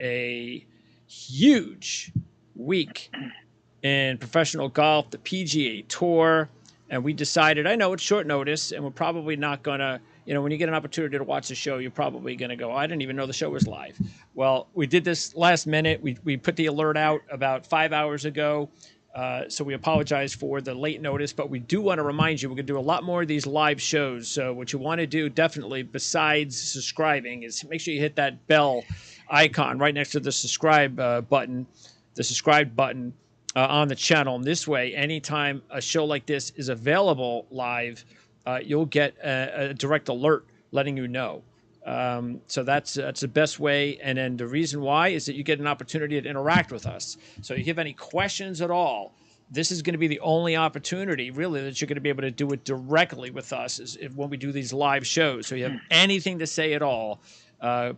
a huge week in professional golf, the PGA Tour, and we decided, I know it's short notice, and we're probably not going to, when you get an opportunity to watch the show, you're probably going to go, I didn't even know the show was live. Well, we did this last minute. We put the alert out about 5 hours ago, so we apologize for the late notice, but we do want to remind you, we're going to do a lot more of these live shows. So what you want to do, definitely, besides subscribing, is make sure you hit that bell icon right next to the subscribe button, on the channel. And this way, anytime a show like this is available live, you'll get a direct alert letting you know. So that's the best way. And then the reason why is that you get an opportunity to interact with us. So if you have any questions at all, this is going to be the only opportunity really that you're going to be able to do it directly with us is when we do these live shows. So if you have anything to say at all,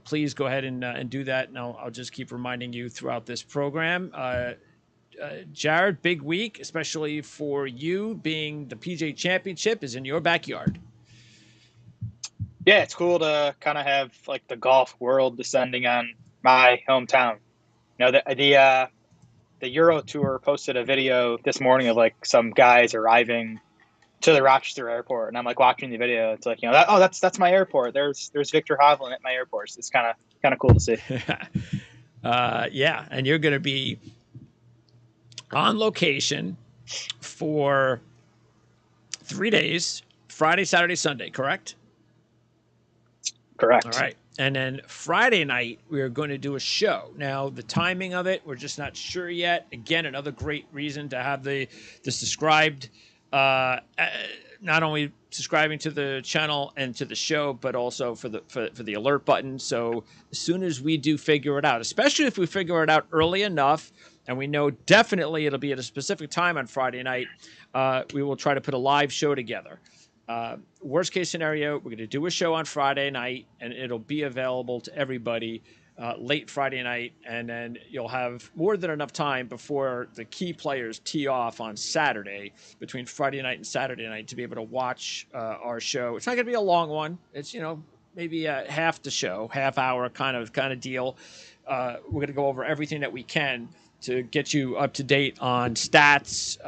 please go ahead and do that. And I'll just keep reminding you throughout this program. Jared, big week, especially for you, being the PGA Championship is in your backyard. Yeah, it's cool to kind of have like the golf world descending on my hometown. The Euro Tour posted a video this morning of like some guys arriving to the Rochester airport, and I'm like watching the video. It's like, that's my airport. There's Victor Hovland at my airport. So it's kind of cool to see. Yeah, and you're going to be on location for 3 days, Friday, Saturday, Sunday, correct? Correct. All right. And then Friday night, we are going to do a show. Now, the timing of it, we're just not sure yet. Again, another great reason to have the subscribed, not only subscribing to the channel and to the show, but also for the alert button. So as soon as we do figure it out, especially if we figure it out early enough, and we know definitely it'll be at a specific time on Friday night, we will try to put a live show together. Worst case scenario, we're going to do a show on Friday night, and it'll be available to everybody late Friday night, and then you'll have more than enough time before the key players tee off on Saturday, between Friday night and Saturday night, to be able to watch our show. It's not going to be a long one. It's, maybe half the show, half hour kind of deal. We're going to go over everything that we can to get you up to date on stats,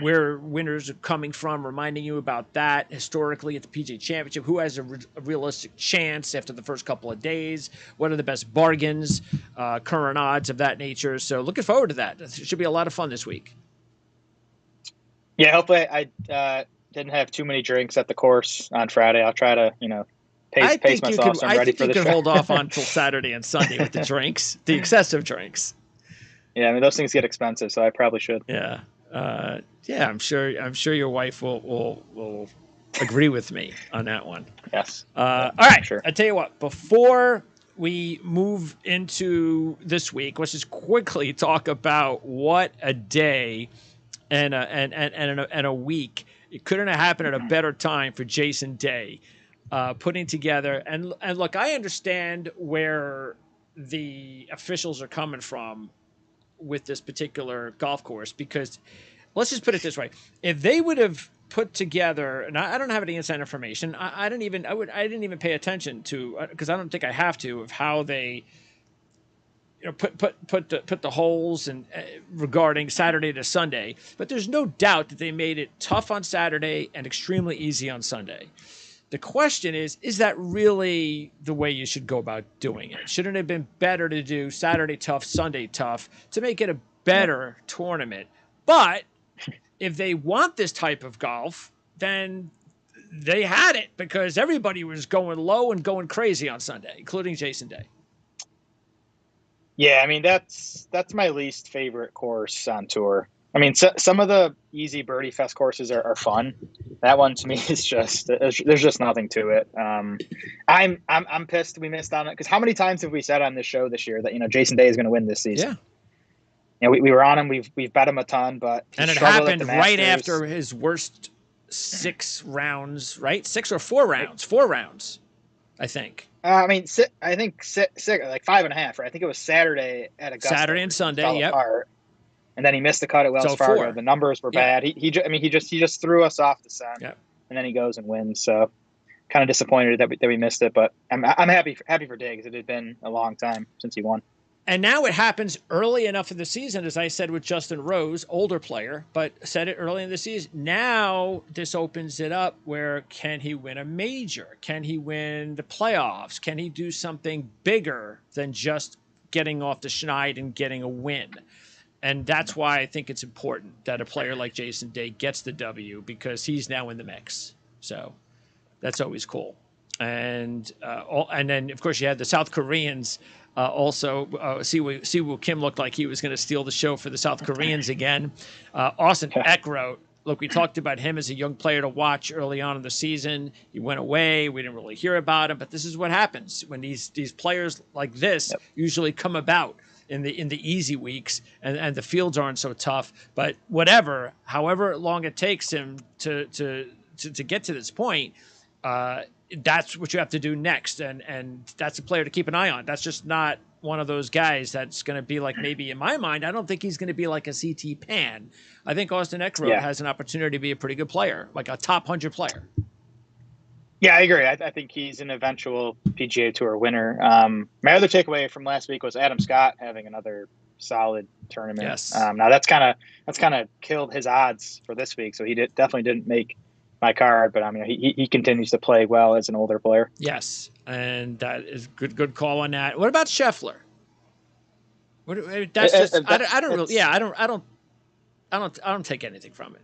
where winners are coming from, reminding you about that historically at the PGA Championship, who has a realistic chance after the first couple of days, what are the best bargains, current odds of that nature. So looking forward to that. It should be a lot of fun this week. Yeah, hopefully I didn't have too many drinks at the course on Friday. I'll try to, pace myself so I'm ready for the show. I think you can hold off until Saturday and Sunday with the drinks, the excessive drinks. Yeah, I mean, those things get expensive, so I probably should. Yeah. I'm sure your wife will agree with me on that one. Yes. All right. Sure. I tell you what, before we move into this week, let's just quickly talk about what a day and a week. It couldn't have happened at a better time for Jason Day, putting together. And look, I understand where the officials are coming from with this particular golf course, because let's just put it this way. If they would have put together, and I don't have any inside information, I didn't even pay attention to, because I don't think I have to, of how they put the holes and regarding Saturday to Sunday. But there's no doubt that they made it tough on Saturday and extremely easy on Sunday. The question is that really the way you should go about doing it? Shouldn't it have been better to do Saturday tough, Sunday tough, to make it a better tournament? But if they want this type of golf, then they had it, because everybody was going low and going crazy on Sunday, including Jason Day. Yeah, I mean, that's my least favorite course on tour. I mean, some of the easy birdie fest courses are fun. That one to me is just, there's just nothing to it. I'm pissed we missed on it, because how many times have we said on this show this year that Jason Day is going to win this season? Yeah. We were on him. We've bet him a ton, but and it happened right after his worst 6 rounds, right? 6 or 4 rounds? 4 rounds, I think. I think 6, like 5.5. Right? I think it was Saturday at Augusta. Saturday and Sunday, yep. And then he missed the cut at Wells Fargo. 4. The numbers were bad. He just threw us off the scent. Yep. And then he goes and wins. So kind of disappointed that we missed it, but I'm happy for Diggs. It had been a long time since he won. And now it happens early enough in the season, as I said with Justin Rose, older player, but said it early in the season. Now this opens it up where can he win a major? Can he win the playoffs? Can he do something bigger than just getting off the schneid and getting a win? And that's why I think it's important that a player like Jason Day gets the W, because he's now in the mix. So that's always cool. And then, of course, you had the South Koreans also. Siwoo Kim looked like he was going to steal the show for the South Koreans again. Austin Eckroat, look, we talked about him as a young player to watch early on in the season. He went away. We didn't really hear about him. But this is what happens when these players like this usually come about in the easy weeks, and the fields aren't so tough. But however long it takes him to get to this point, that's what you have to do next, and that's a player to keep an eye on. That's just not one of those guys that's going to be like, maybe in my mind, I don't think he's going to be like a CT Pan. I think Austin Eckroat has an opportunity to be a pretty good player, like a top 100 player. Yeah, I agree. I think he's an eventual PGA Tour winner. My other takeaway from last week was Adam Scott having another solid tournament. Yes. Now that's kind of killed his odds for this week, so he definitely didn't make my card, but I mean, he continues to play well as an older player. Yes, and that is good call on that. What about Scheffler? That's just I don't take anything from it.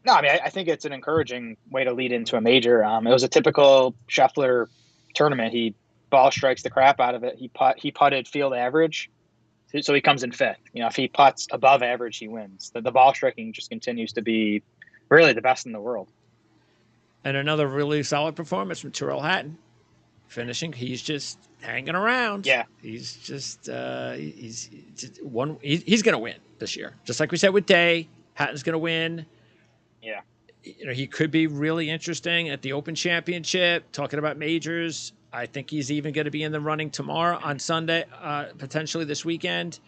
No, I mean, I think it's an encouraging way to lead into a major. It was a typical Scheffler tournament. He ball strikes the crap out of it. He putted field average, so he comes in fifth. If he putts above average, he wins. The ball striking just continues to be really the best in the world. And another really solid performance from Tyrrell Hatton, finishing. He's just hanging around. Yeah, he's just he's going to win this year, just like we said with Day. Hatton's going to win. Yeah, he could be really interesting at the Open Championship. Talking about majors, I think he's even going to be in the running tomorrow on Sunday, potentially this weekend.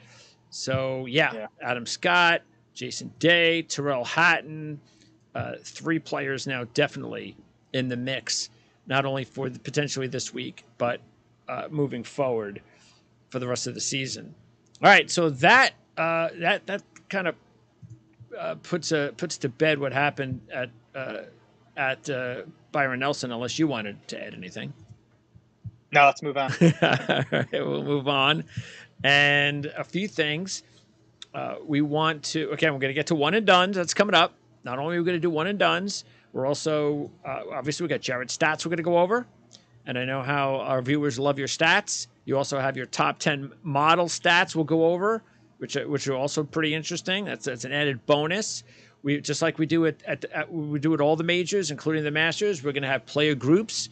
So yeah. Adam Scott, Jason Day, Tyrrell Hatton. 3 players now definitely in the mix, not only for potentially this week, but moving forward for the rest of the season. All right, so that kind of puts to bed what happened at Byron Nelson. Unless you wanted to add anything. No, let's move on. All right, we'll move on, and a few things we want to. Okay, we're going to get to one and dones. That's coming up. Not only are we going to do one and dones, we're also, obviously, we got Jared stats we're going to go over. And I know how our viewers love your stats. You also have your top 10 model stats we'll go over, which are also pretty interesting. That's an added bonus. We just like we do it we do it all the majors, including the Masters. We're going to have player groups.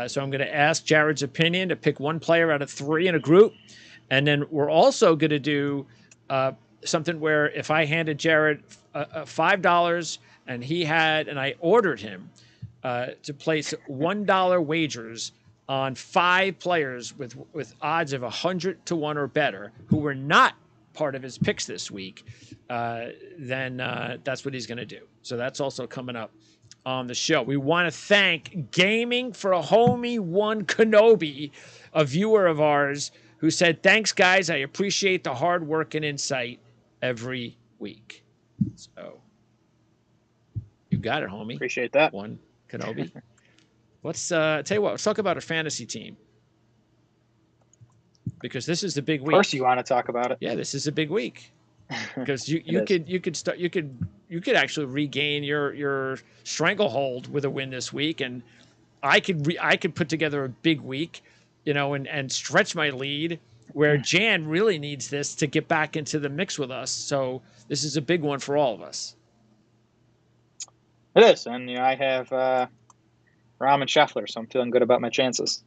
So I'm going to ask Jared's opinion to pick one player out of 3 in a group. And then we're also going to do something where if I handed Jared $5 and I ordered him to place $1 wagers on 5 players with odds of 100 to 1 or better who were not part of his picks this week, then that's what he's going to do. So that's also coming up on the show. We want to thank Gaming for a Homie One Kenobi, a viewer of ours, who said, "Thanks, guys. I appreciate the hard work and insight every week." So you got it, homie. Appreciate that. One Kenobi. Let's tell you what. Let's talk about a fantasy team, because this is the big week. Of course, you want to talk about it. Yeah, this is a big week because you could actually regain your stranglehold with a win this week, and I could put together a big week, and stretch my lead. Where Jan really needs this to get back into the mix with us. So this is a big one for all of us. It is. And, I have Rahm and Scheffler, so I'm feeling good about my chances.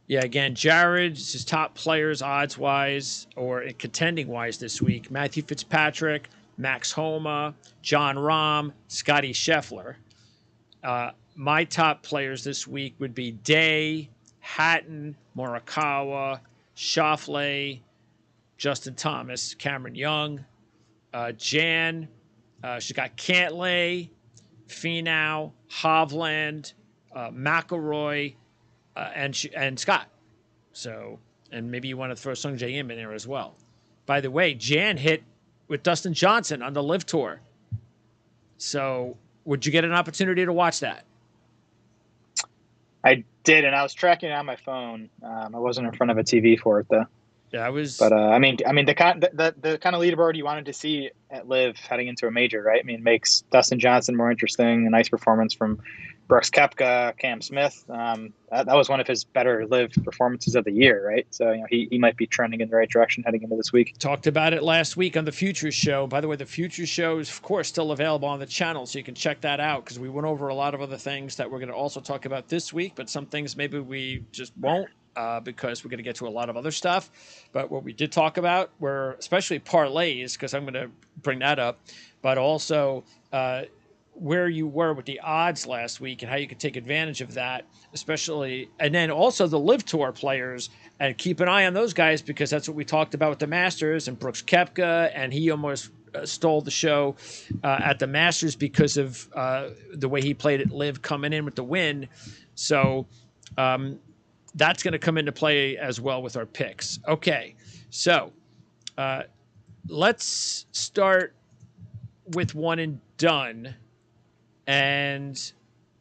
Yeah, again, Jared's his top players odds-wise or contending-wise this week. Matthew Fitzpatrick, Max Homa, John Rahm, Scotty Scheffler. My top players this week would be Day, Hatton, Morikawa, Schauffele, Justin Thomas, Cameron Young, Jan. She's got Cantlay, Finau, Hovland, McIlroy, and Scott. So, and maybe you want to throw Sung Jae Im in there as well. By the way, Jan hit with Dustin Johnson on the Live Tour. So, would you get an opportunity to watch that? I did, and I was tracking it on my phone. I wasn't in front of a TV for it though. Yeah, I was. But I mean, the kind of leaderboard you wanted to see at Live heading into a major, right? I mean, it makes Dustin Johnson more interesting. A nice performance from Brooks Koepka, Cam Smith. That was one of his better Live performances of the year, right? So he might be trending in the right direction heading into this week. Talked about it last week on the Futures Show. By the way, the Futures Show is, of course, still available on the channel, so you can check that out because we went over a lot of other things that we're going to also talk about this week, but some things maybe we just won't. Because we're going to get to a lot of other stuff. But what we did talk about were especially parlays, because I'm going to bring that up, but also where you were with the odds last week and how you could take advantage of that, especially, and then also the Live Tour players, and keep an eye on those guys because that's what we talked about with the Masters and Brooks Koepka, and he almost stole the show at the Masters because of the way he played at Live coming in with the win. So, that's going to come into play as well with our picks. Okay, so let's start with one and done. And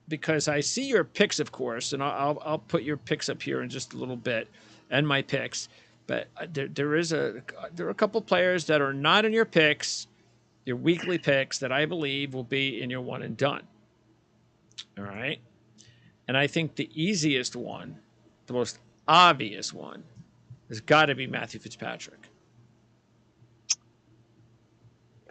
because I see your picks, of course, and I'll put your picks up here in just a little bit, and my picks. But there are a couple players that are not in your picks, your weekly picks, that I believe will be in your one and done. All right, and I think the easiest one, the most obvious one, has got to be Matthew Fitzpatrick.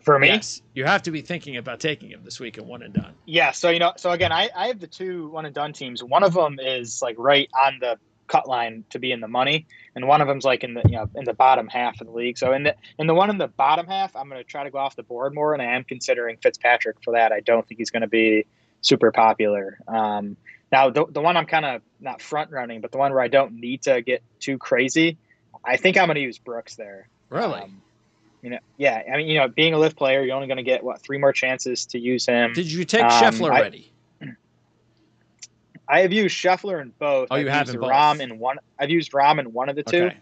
For me? Yes. You have to be thinking about taking him this week in one and done. Yeah. So, again, I have the two one and done teams. One of them is like right on the cut line to be in the money, and one of them's like in the bottom half of the league. So in the one in the bottom half, I'm going to try to go off the board more, and I am considering Fitzpatrick for that. I don't think he's going to be super popular. Now, the one I'm kind of not front running, but the one where I don't need to get too crazy, I think I'm going to use Brooks there. Really? Yeah. I mean, being a Live player, you're only going to get 3 more chances to use him. Did you take Scheffler already? I have used Scheffler in both. Oh, you have in both. I've used Rahm in one of the two. Okay.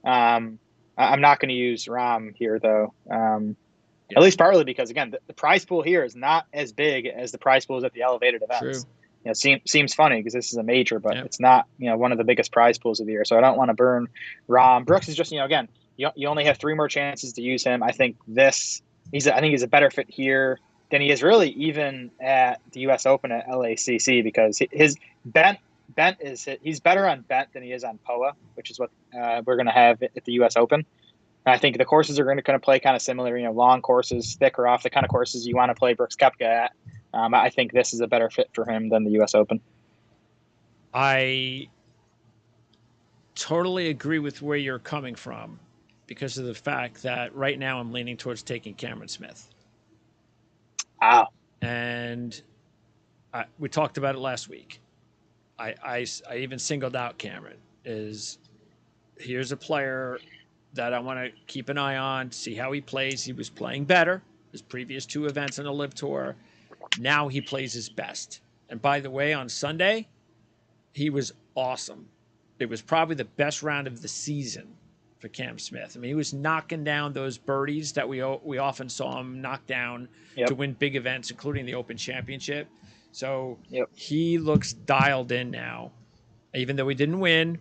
I'm not going to use Rahm here though. At least partly because again, the prize pool here is not as big as the prize pools at the elevated events. True. Seems funny because this is a major, but It's not, one of the biggest prize pools of the year. So I don't want to burn Rahm. Brooks is just, again, you only have 3 more chances to use him. I think he's a better fit here than he is really even at the U.S. Open at LACC because his bent he's better on bent than he is on POA, which is what we're going to have at the U.S. Open. And I think the courses are going to play kind of similar, long courses, thick or off, the kind of courses you want to play Brooks Koepka at. I think this is a better fit for him than the U.S. Open. I totally agree with where you're coming from because of the fact that right now I'm leaning towards taking Cameron Smith. Wow. And we talked about it last week. I even singled out Cameron. Here's a player that I want to keep an eye on, see how he plays. He was playing better his previous 2 events on the Live Tour. Now he plays his best. And by the way, on Sunday, he was awesome. It was probably the best round of the season for Cam Smith. I mean, he was knocking down those birdies that we often saw him knock down to win big events, including the Open Championship. So he looks dialed in now, even though he didn't win.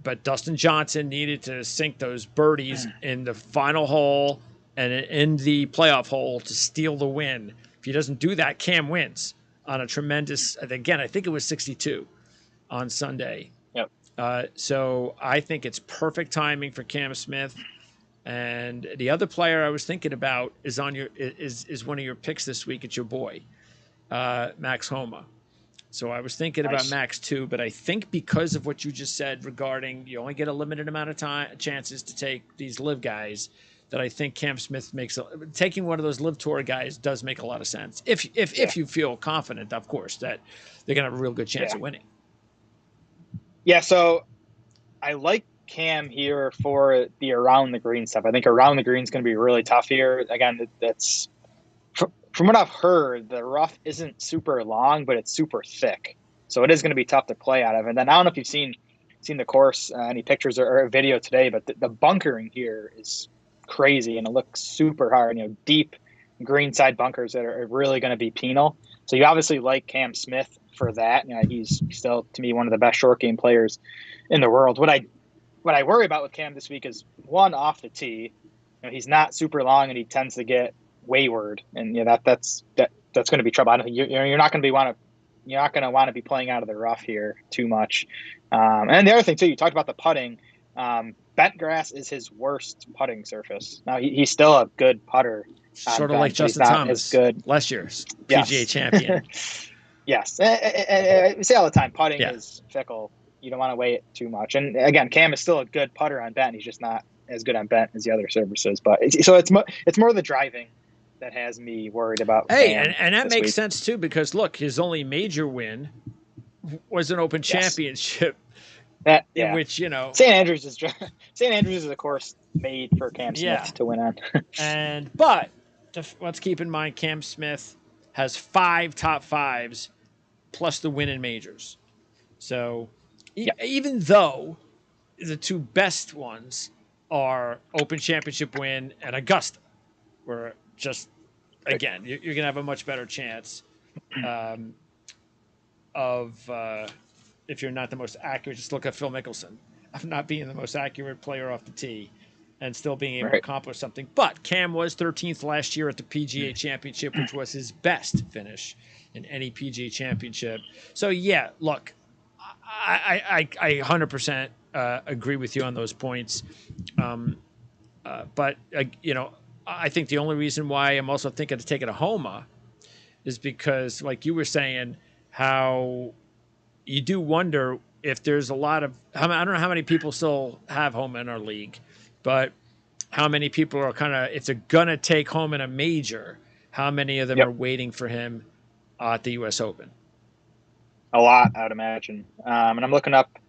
But Dustin Johnson needed to sink those birdies in the final hole and in the playoff hole to steal the win. If he doesn't do that, Cam wins on a tremendous, again, I think it was 62 on Sunday. So I think it's perfect timing for Cam Smith. And the other player I was thinking about is one of your picks this week. It's your boy, Max Homa. So I was thinking about Max too, but I think because of what you just said regarding you only get a limited amount of chances to take these Live guys, that I think Cam Smith taking one of those Live Tour guys does make a lot of sense. If you feel confident, of course, that they're going to have a real good chance of winning. Yeah, so I like Cam here for the around the green stuff. I think around the green is going to be really tough here. Again, from what I've heard, the rough isn't super long, but it's super thick. So it is going to be tough to play out of. And then I don't know if you've seen the course, any pictures or video today, but the bunkering here is crazy, and it looks super hard. Deep greenside bunkers that are really going to be penal. So you obviously like Cam Smith for that. He's still, to me, one of the best short game players in the world. What I worry about with Cam this week is, one, off the tee. He's not super long, and he tends to get wayward, and that's going to be trouble. I don't think you're not going to want to be playing out of the rough here too much. And the other thing too, you talked about the putting. Bent grass is his worst putting surface. Now he's still a good putter, sort of like Justin Thomas, good last year's PGA champion. Yes, we say all the time, putting is fickle. You don't want to weigh it too much. And again, Cam is still a good putter on bent. He's just not as good on bent as the other surfaces. But it's more the driving that has me worried about. Hey, and that makes sense too, because look, his only major win was an Open Championship, in which St. Andrews is a course made for Cam Smith to win on. But let's keep in mind, Cam Smith has 5 top 5s plus the win in majors. So even though the 2 best ones are Open Championship win and Augusta, where just again you're going to have a much better chance of if you're not the most accurate. Just look at Phil Mickelson of not being the most accurate player off the tee and still being able to accomplish something. But Cam was 13th last year at the PGA Championship, which was his best finish in any PGA Championship. So yeah, look, I 100% agree with you on those points. But I think the only reason why I'm also thinking to take it to Homa is because, like you were saying, how you do wonder if there's a lot of, I don't know how many people still have Homa in our league, but how many people are kind of, if they're going to take Homa in a major, how many of them are waiting for him at the U.S. Open? A lot, I would imagine. And I'm looking up.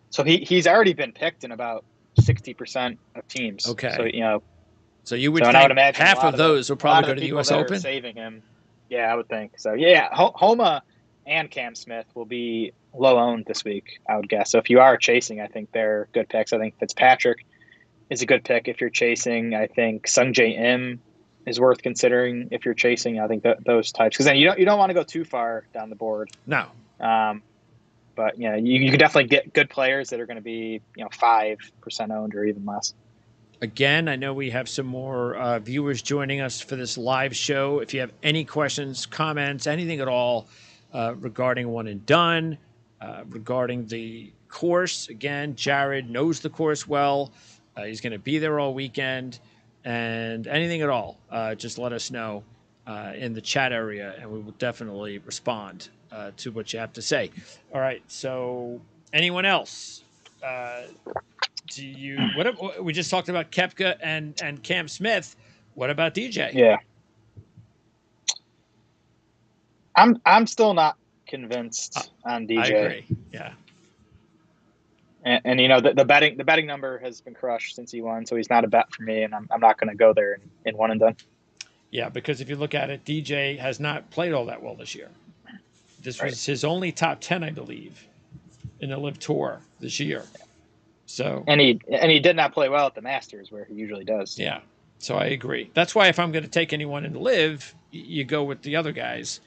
So he's already been picked in about 60% of teams. Okay. So, so you would think half of those will probably go to the U.S. Open? Saving him. Yeah, I would think. So, yeah, Homa and Cam Smith will be low-owned this week, I would guess. So if you are chasing, I think they're good picks. I think Fitzpatrick is a good pick if you're chasing. I think Sungjae Im is worth considering if you're chasing. I think those types. Because then you don't want to go too far down the board. No. But you can definitely get good players that are going to be 5% owned or even less. Again, I know we have some more viewers joining us for this live show. If you have any questions, comments, anything at all regarding One and Done, regarding the course, again, Jared knows the course well. He's going to be there all weekend, and anything at all, just let us know in the chat area, and we will definitely respond to what you have to say. All right. So, anyone else? We just talked about Koepka and Cam Smith. What about DJ? Yeah, I'm still not convinced on DJ. I agree. Yeah. And the betting number has been crushed since he won, so he's not a bet for me, and I'm not going to go there in One and Done. Yeah, because if you look at it, DJ has not played all that well this year. This was his only top 10, I believe, in the Live Tour this year. So and he did not play well at the Masters, where he usually does. Yeah, so I agree. That's why if I'm going to take anyone in Live, you go with the other guys.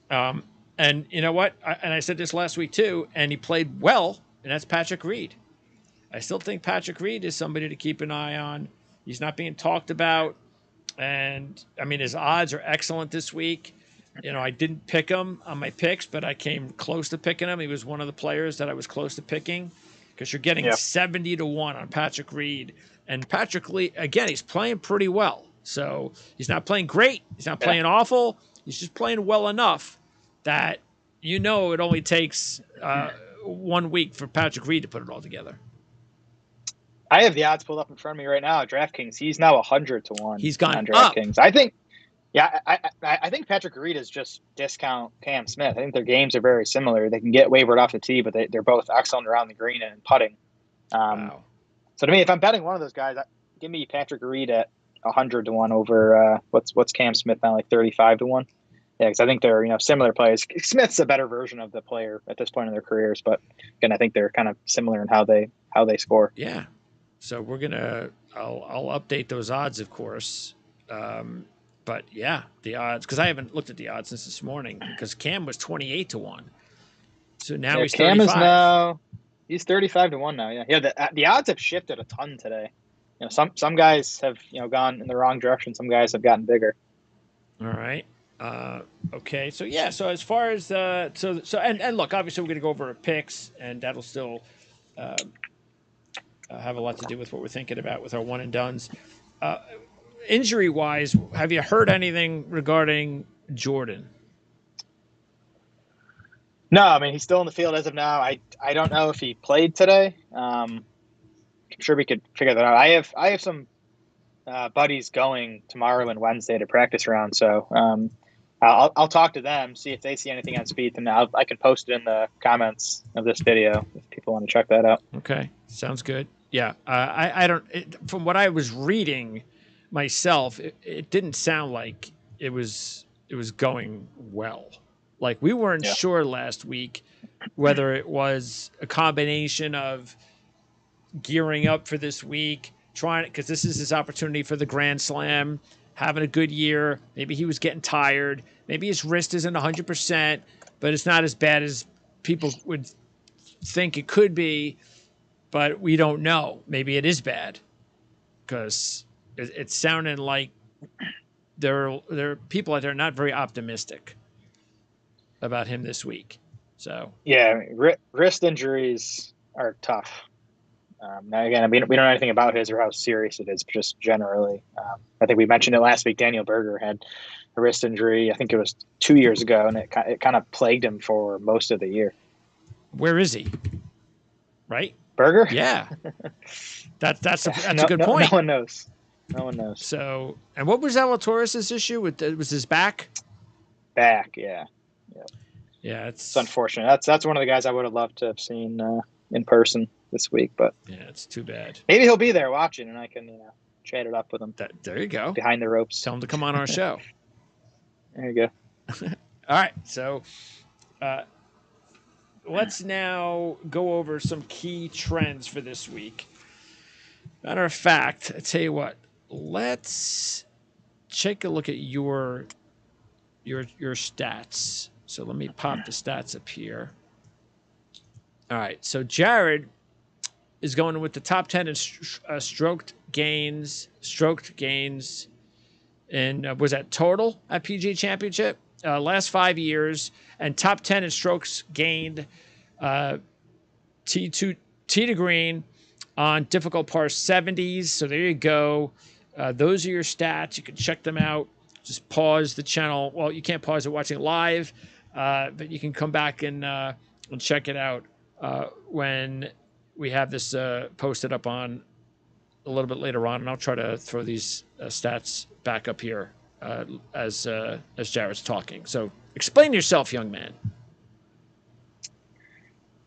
And you know what? I said this last week too, and he played well, and that's Patrick Reed. I still think Patrick Reed is somebody to keep an eye on. He's not being talked about, and I mean his odds are excellent this week. I didn't pick him on my picks, but I came close to picking him. He was one of the players that I was close to picking. Because you're getting 70-1 on Patrick Reed. And Patrick Lee, again, he's playing pretty well. So he's not playing great. He's not playing awful. He's just playing well enough that it only takes 1 week for Patrick Reed to put it all together. I have the odds pulled up in front of me right now at DraftKings. He's now 100-1. He's gone on DraftKings. I think. Yeah, I think Patrick Reed is just discount Cam Smith. I think their games are very similar. They can get wayward off the tee, but they're both excellent around the green and putting. Wow. So to me, if I'm betting one of those guys, give me Patrick Reed at 100-1 over what's Cam Smith now, like 35-1. Yeah, because I think they're similar players. Smith's a better version of the player at this point in their careers, but again, I think they're kind of similar in how they score. Yeah. So I'll update those odds, of course. But yeah, the odds, because I haven't looked at the odds since this morning, because Cam was 28 to 1. So now he's Cam 35. is now he's 35 to 1 now. Yeah, yeah. The odds have shifted a ton today. Some guys have gone in the wrong direction. Some guys have gotten bigger. All right. Okay. So yeah. So as far as and look, obviously we're going to go over our picks, and that'll still have a lot to do with what we're thinking about with our one and dones. Injury wise, have you heard anything regarding Jordan? No, I mean he's still in the field as of now. I don't know if he played today. I'm sure we could figure that out. I have some buddies going tomorrow and Wednesday to practice round, so I'll talk to them, see if they see anything on Spieth, and I can post it in the comments of this video if people want to check that out. Okay, sounds good. Yeah, I don't. From what I was reading myself, it didn't sound like it was going well. Like we weren't sure last week whether it was a combination of gearing up for this week, trying because this is his opportunity for the Grand Slam, having a good year. Maybe he was getting tired. Maybe his wrist isn't 100%, but it's not as bad as people would think it could be. But we don't know. Maybe it is bad because it's sounding like there are people out there not very optimistic about him this week. So yeah, wrist injuries are tough. Now again, I mean we don't know anything about his or how serious it is, but just generally, I think we mentioned it last week. Daniel Berger had a wrist injury. I think it was 2 years ago, and it kind of plagued him for most of the year. Where is he? Right, Berger? Yeah, that's a good point. No one knows. No one knows. So, and what was Zalatoris' issue with? Was his back? Back, yeah. Yeah, it's unfortunate. That's one of the guys I would have loved to have seen in person this week, but yeah, it's too bad. Maybe he'll be there watching, and I can chat it up with him. There you go. Behind the ropes. Tell him to come on our show. There you go. All right, so let's now go over some key trends for this week. Matter of fact, I tell you what, let's take a look at your stats. So let me pop the stats up here. All right, so Jared is going with the top 10 in stroked gains, and was that total at PGA Championship last 5 years, and top 10 in strokes gained, tee to green on difficult par 70s. So there you go. Those are your stats. You can check them out. Just pause the channel. Well, you can't pause it watching it live, but you can come back and check it out when we have this posted up on a little bit later on, and I'll try to throw these stats back up here as Jared's talking. So explain yourself, young man.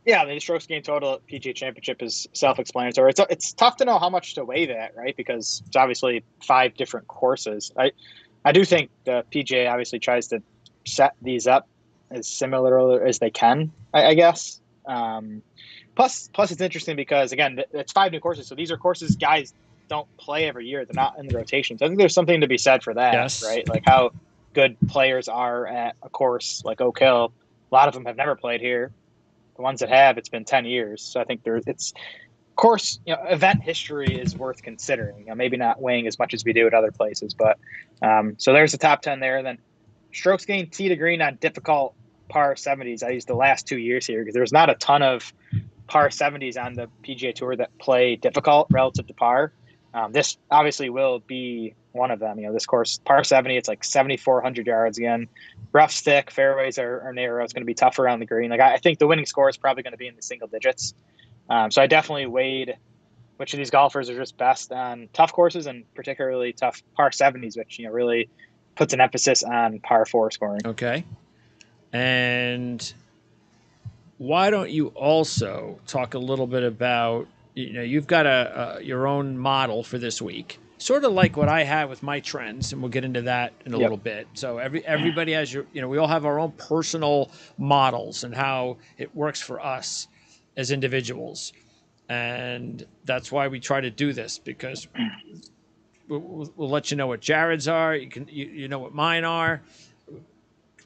Yeah, the strokes gained total at PGA Championship is self-explanatory. It's tough to know how much to weigh that, right? Because it's obviously 5 different courses. I do think the PGA obviously tries to set these up as similar as they can, I guess. Plus, it's interesting because, again, it's 5 new courses. So these are courses guys don't play every year. They're not in the rotation. So I think there's something to be said for that, yes. Right? Like how good players are at a course like Oak Hill. A lot of them have never played here. The ones that have, it's been 10 years. So I think event history is worth considering. Maybe not weighing as much as we do at other places, but so there's the top 10 there. Then strokes gained tee to green on difficult par 70s. I used the last 2 years here because there's not a ton of par 70s on the PGA Tour that play difficult relative to par. This obviously will be one of them. This course, par 70, it's like 7,400 yards again. Rough's thick, fairways are narrow. It's going to be tough around the green. Like I think the winning score is probably going to be in the single digits. So I definitely weighed which of these golfers are just best on tough courses and particularly tough par 70s, which really puts an emphasis on par 4 scoring. Okay. And why don't you also talk a little bit about, you've got your own model for this week. sort of like what I have with my trends, and we'll get into that in a Yep. little bit. So everybody has we all have our own personal models and how it works for us as individuals, and that's why we try to do this, because we'll let you know what Jared's are. You know what mine are.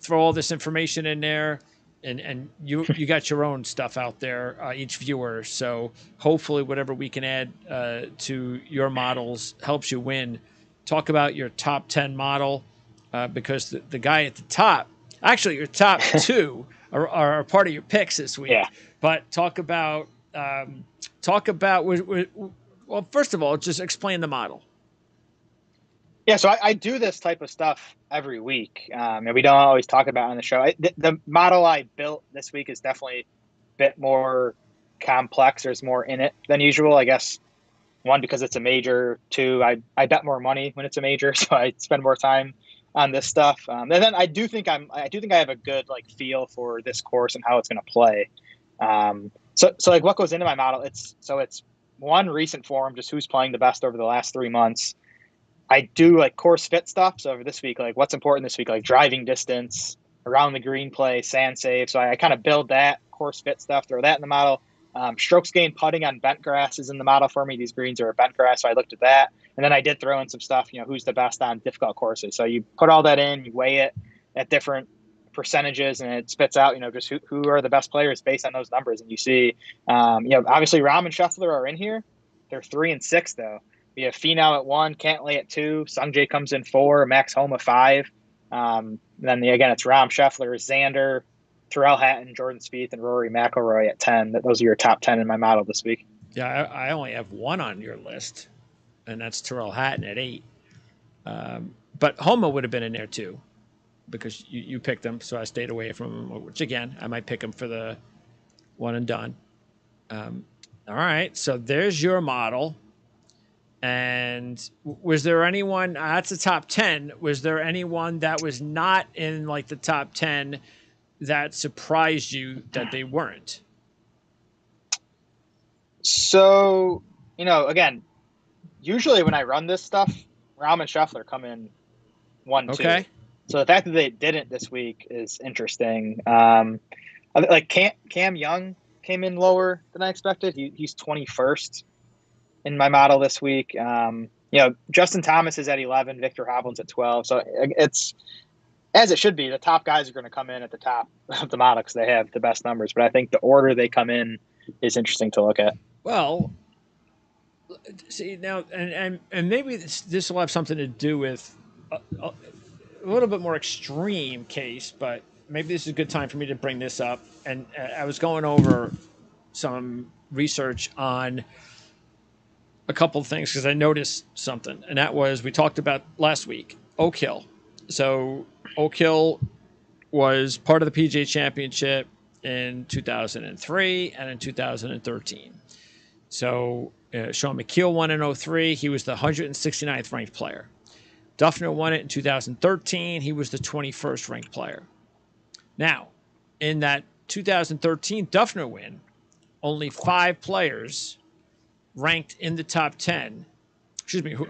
Throw all this information in there, and you got your own stuff out there, each viewer. So hopefully whatever we can add to your models helps you win. Talk about your top 10 model, because the guy at the top, actually your top two are part of your picks this week. Yeah. But talk about well, first of all, just explain the model. Yeah, so I do this type of stuff every week, and we don't always talk about it on the show. The model I built this week is definitely a bit more complex. There's more in it than usual, I guess. One, because it's a major. Two, I bet more money when it's a major, so I spend more time on this stuff. And then I do think I have a good feel for this course and how it's going to play. So like what goes into my model? It's one, recent form, just who's playing the best over the last 3 months. I do course fit stuff. So for this week, what's important this week, driving distance, around the green play, sand save. So I kind of build that course fit stuff, throw that in the model. Strokes gained putting on bent grass is in the model for me. These greens are bent grass, so I looked at that. And then I did throw in some stuff, who's the best on difficult courses. So you put all that in, you weigh it at different percentages, and it spits out, just who are the best players based on those numbers. And you see, obviously Rahm and Scheffler are in here. They're 3 and 6 though. We have Finau at 1, Cantlay at 2, Sungjae comes in 4, Max Homa 5. Then again, it's Rahm, Scheffler, Xander, Tyrrell Hatton, Jordan Spieth, and Rory McIlroy at 10. Those are your top 10 in my model this week. Yeah, I only have one on your list, and that's Tyrrell Hatton at 8. But Homa would have been in there too, because you picked him, so I stayed away from him, which again, I might pick him for the one and done. All right, so there's your model. And was there anyone, that's the top 10, was there anyone that was not in the top 10 that surprised you that they weren't? So, again, usually when I run this stuff, Rahm and Scheffler come in 1, 2. Okay. So the fact that they didn't this week is interesting. Cam Young came in lower than I expected. He's 21st in my model this week. Justin Thomas is at 11, Victor Hovland's at 12. So it's as it should be. The top guys are going to come in at the top of the model because they have the best numbers. But I think the order they come in is interesting to look at. Well, see now, and maybe this will have something to do with a little bit more extreme case, but maybe this is a good time for me to bring this up. And I was going over some research on a couple of things because I noticed something, and that was, we talked about last week, Oak Hill. So Oak Hill was part of the PGA Championship in 2003 and in 2013. So Sean McKeel won in 2003. He was the 169th ranked player. Duffner won it in 2013. He was the 21st ranked player. Now, in that 2013 Duffner win, only 5 players ranked in the top 10,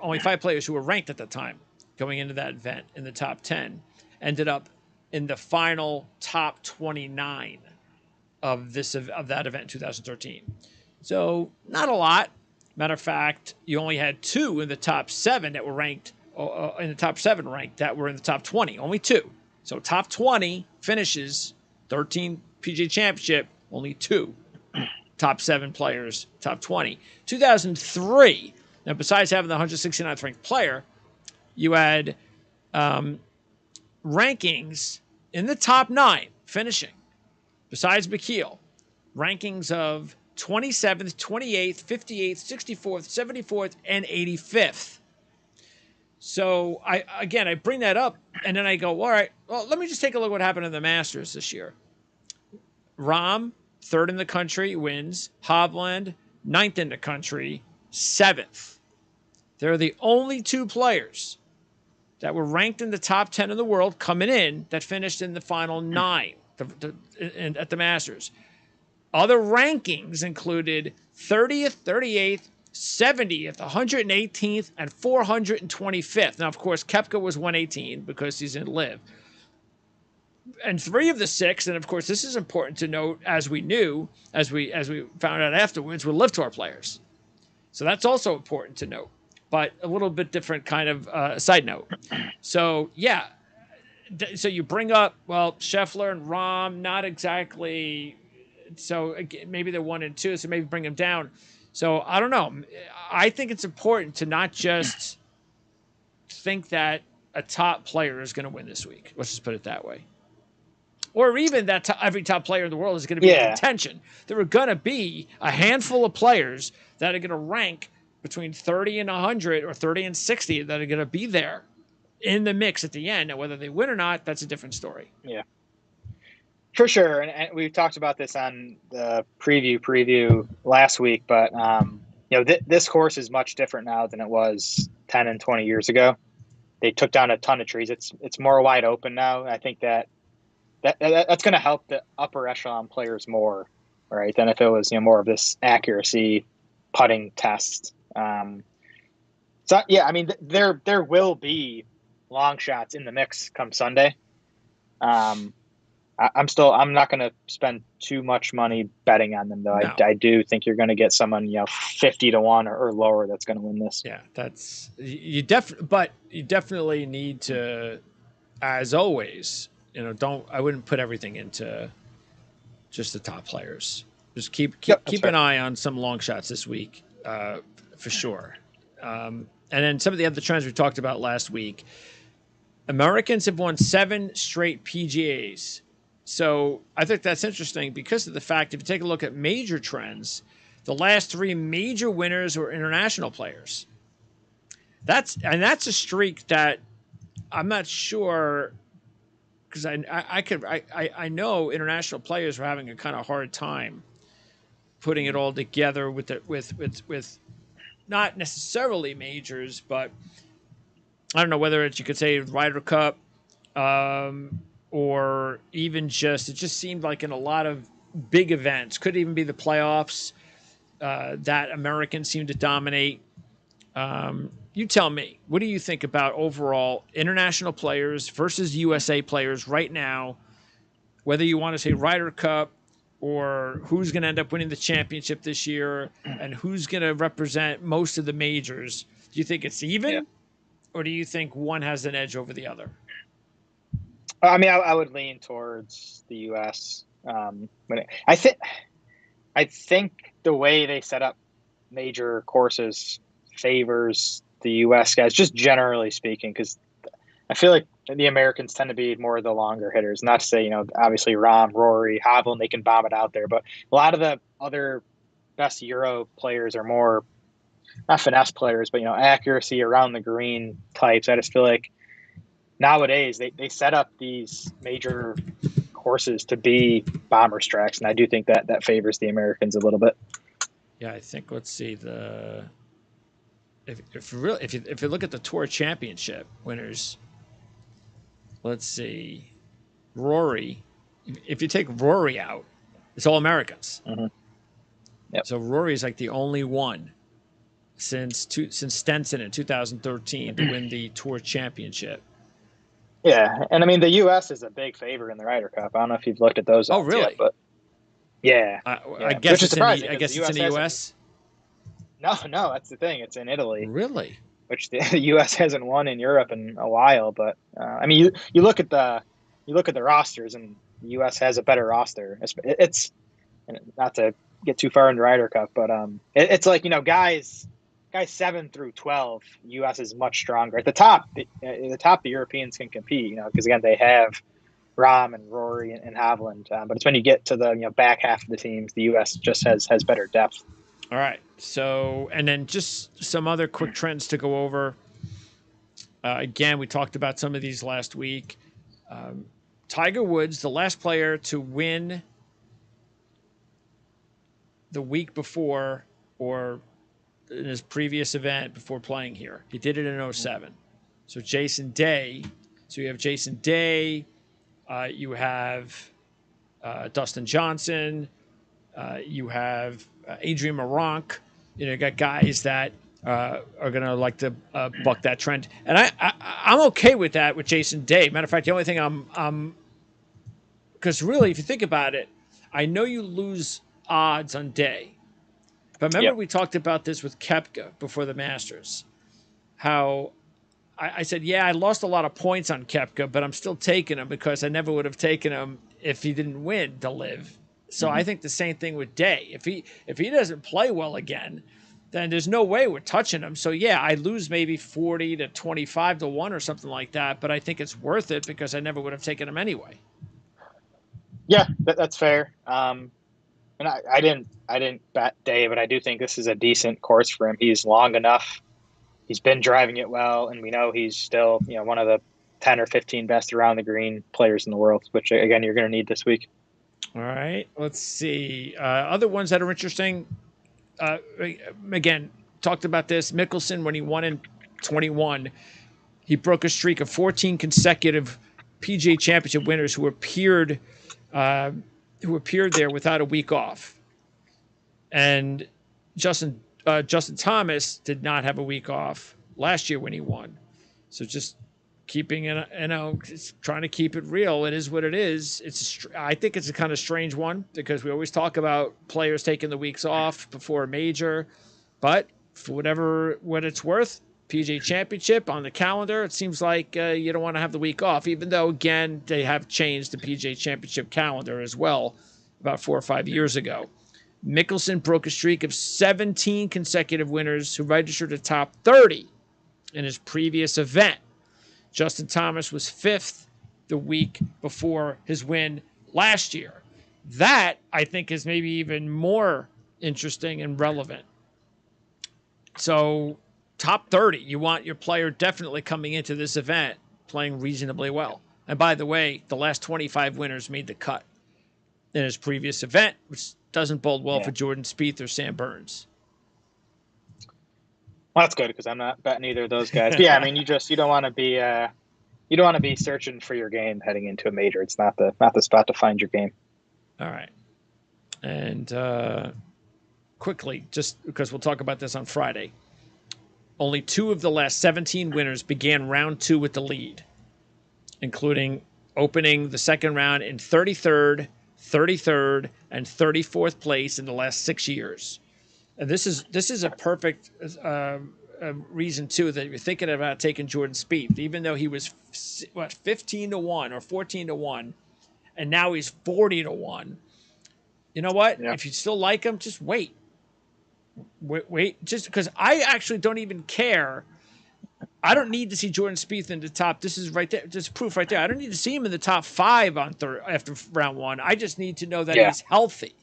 only 5 players who were ranked at the time going into that event in the top 10 ended up in the final top 29 of that event in 2013. So not a lot. Matter of fact, you only had 2 in the top 7 that were ranked in the top 7 ranked that were in the top 20. Only 2. So top 20 finishes, 13 PGA Championship, only 2. Top 7 players, top 20. 2003, now besides having the 169th ranked player, you had rankings in the top 9 finishing, besides McKeel, rankings of 27th, 28th, 58th, 64th, 74th, and 85th. So I bring that up, and then I go, all right, well, let me just take a look at what happened in the Masters this year. Rahm, 3rd in the country, wins. Hovland, 9th in the country, 7th. They're the only 2 players that were ranked in the top 10 in the world coming in that finished in the final 9 at the Masters. Other rankings included 30th, 38th, 70th, 118th, and 425th. Now, of course, Koepka was 118 because he's in live. And 3 of the 6, and of course, this is important to note, as we found out afterwards, were live tour players. So that's also important to note, but a little bit different kind of side note. So yeah, so you bring up, well, Scheffler and Rahm, not exactly. So maybe they're 1 and 2, so maybe bring them down. So I don't know. I think it's important to not just think that a top player is going to win this week. Let's just put it that way. Or even that every top player in the world is going to be in contention. There are going to be a handful of players that are going to rank between 30 and 100 or 30 and 60 that are going to be there in the mix at the end. Now, whether they win or not, that's a different story. Yeah, for sure. And we've talked about this on the preview last week, but this course is much different now than it was 10 and 20 years ago. They took down a ton of trees. It's more wide open now. I think that's going to help the upper echelon players more, right, than if it was more of this accuracy putting test. So yeah, I mean there will be long shots in the mix come Sunday. I'm not going to spend too much money betting on them though. No. I do think you're going to get someone 50 to 1 or lower that's going to win this. Yeah, that's but you definitely need to, as always. I wouldn't put everything into just the top players. Just keep an eye on some long shots this week, for sure. And then some of the other trends we talked about last week. Americans have won 7 straight PGAs. So I think that's interesting because of the fact, if you take a look at major trends, the last 3 major winners were international players. That's a streak that I'm not sure. Because I know international players were having a kind of hard time putting it all together with not necessarily majors, but I don't know whether it's, you could say, Ryder Cup, or even it just seemed like in a lot of big events, could even be the playoffs, that Americans seem to dominate. You tell me, what do you think about overall international players versus USA players right now, whether you want to say Ryder Cup or who's going to end up winning the championship this year and who's going to represent most of the majors? Do you think it's even, or do you think one has an edge over the other? I mean, I would lean towards the U.S. I think the way they set up major courses favors the U.S. guys, just generally speaking, because I feel like the Americans tend to be more of the longer hitters. Not to say, obviously Rahm, Rory, Hovland, they can bomb it out there, but a lot of the other best Euro players are more, not finesse players, but, accuracy around the green types. I just feel like nowadays they set up these major courses to be bombers tracks, and I do think that favors the Americans a little bit. Yeah, I think, let's see, if you look at the Tour Championship winners, let's see, Rory. If you take Rory out, it's all Americans. Mm-hmm. Yep. So Rory is like the only one since Stenson in 2013 to win the Tour Championship. Yeah, and I mean the U.S. is a big favor in the Ryder Cup. I don't know if you've looked at those. Oh, really? Yet, but yeah, I guess it's I guess it's in the U.S. No, that's the thing. It's in Italy. Really? Which the U.S. hasn't won in Europe in a while. But I mean, you look at the rosters, and the U.S. has a better roster. It's not to get too far into Ryder Cup, but it's like guys 7 through 12, U.S. is much stronger. At the top, the Europeans can compete. Because again, they have Rahm and Rory and Hovland. But it's when you get to the back half of the teams, the U.S. just has better depth. All right. So, and then just some other quick trends to go over. Again, we talked about some of these last week. Tiger Woods, the last player to win the week before or in his previous event before playing here. He did it in 2007. So Jason Day. So you have Jason Day. You have Dustin Johnson. You have Adrian Meronk. You know, you got guys that are going to like to buck that trend, and I'm okay with that with Jason Day. Matter of fact, the only thing I'm because really, if you think about it, I know you lose odds on Day, but remember Yep. we talked about this with Koepka before the Masters, how I said, yeah, I lost a lot of points on Koepka, but I'm still taking him because I never would have taken him if he didn't win to live. So I think the same thing with Day. If he doesn't play well again, then there's no way we're touching him. So yeah, I lose maybe 40 to 25 to 1 or something like that, but I think it's worth it because I never would have taken him anyway. Yeah, that's fair. And I didn't bet Day, but I do think this is a decent course for him. He's long enough. He's been driving it well, and we know he's still, one of the 10 or 15 best around the green players in the world, which again you're going to need this week. All right, let's see. Other ones that are interesting. Again, talked about this. Mickelson, when he won in 21, he broke a streak of 14 consecutive PGA Championship winners who appeared there without a week off. And Justin Thomas did not have a week off last year when he won. So just keeping it, just trying to keep it real. It is what it is. I think it's a kind of strange one because we always talk about players taking the weeks off before a major, but for what it's worth, PGA Championship on the calendar, it seems like you don't want to have the week off, even though, again, they have changed the PGA Championship calendar as well about 4 or 5 years ago. Mickelson broke a streak of 17 consecutive winners who registered a top 30 in his previous event. Justin Thomas was 5th the week before his win last year. That, I think, is maybe even more interesting and relevant. So, top 30, you want your player definitely coming into this event playing reasonably well. And by the way, the last 25 winners made the cut in his previous event, which doesn't bode well for Jordan Spieth or Sam Burns. Well, that's good because I'm not betting either of those guys. But yeah, I mean, you don't want to be searching for your game heading into a major. It's not the spot to find your game. All right, and quickly, just because we'll talk about this on Friday, only 2 of the last 17 winners began round 2 with the lead, including opening the second round in 33rd, 33rd, and 34th place in the last 6 years. And this is a perfect reason too that you're thinking about taking Jordan Spieth, even though he was 15 to 1 or 14 to 1, and now he's 40 to 1. You know what? Yeah. If you still like him, just wait, just because I actually don't even care. I don't need to see Jordan Spieth in the top. This is right there. Just proof right there. I don't need to see him in the top 5 after round 1. I just need to know that he's healthy.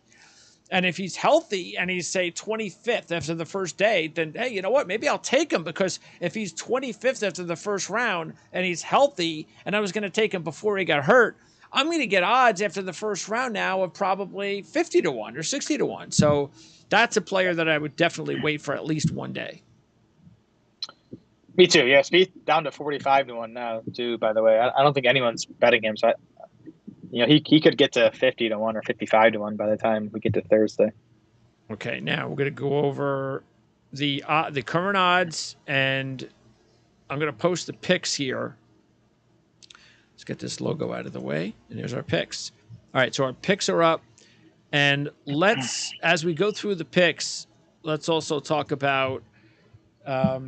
And if he's healthy and he's, say, 25th after the first day, then, hey, you know what? Maybe I'll take him because if he's 25th after the first round and he's healthy and I was going to take him before he got hurt, I'm going to get odds after the first round now of probably 50 to 1 or 60 to 1. So that's a player that I would definitely wait for at least one day. Me too. Yeah, Spieth down to 45 to 1 now, too, by the way. I don't think anyone's betting him. So, he could get to 50 to 1 or 55 to 1 by the time we get to Thursday. Okay, now we're going to go over the current odds, and I'm going to post the picks here. Let's get this logo out of the way, and here's our picks. All right, so our picks are up, and as we go through the picks, let's also talk about a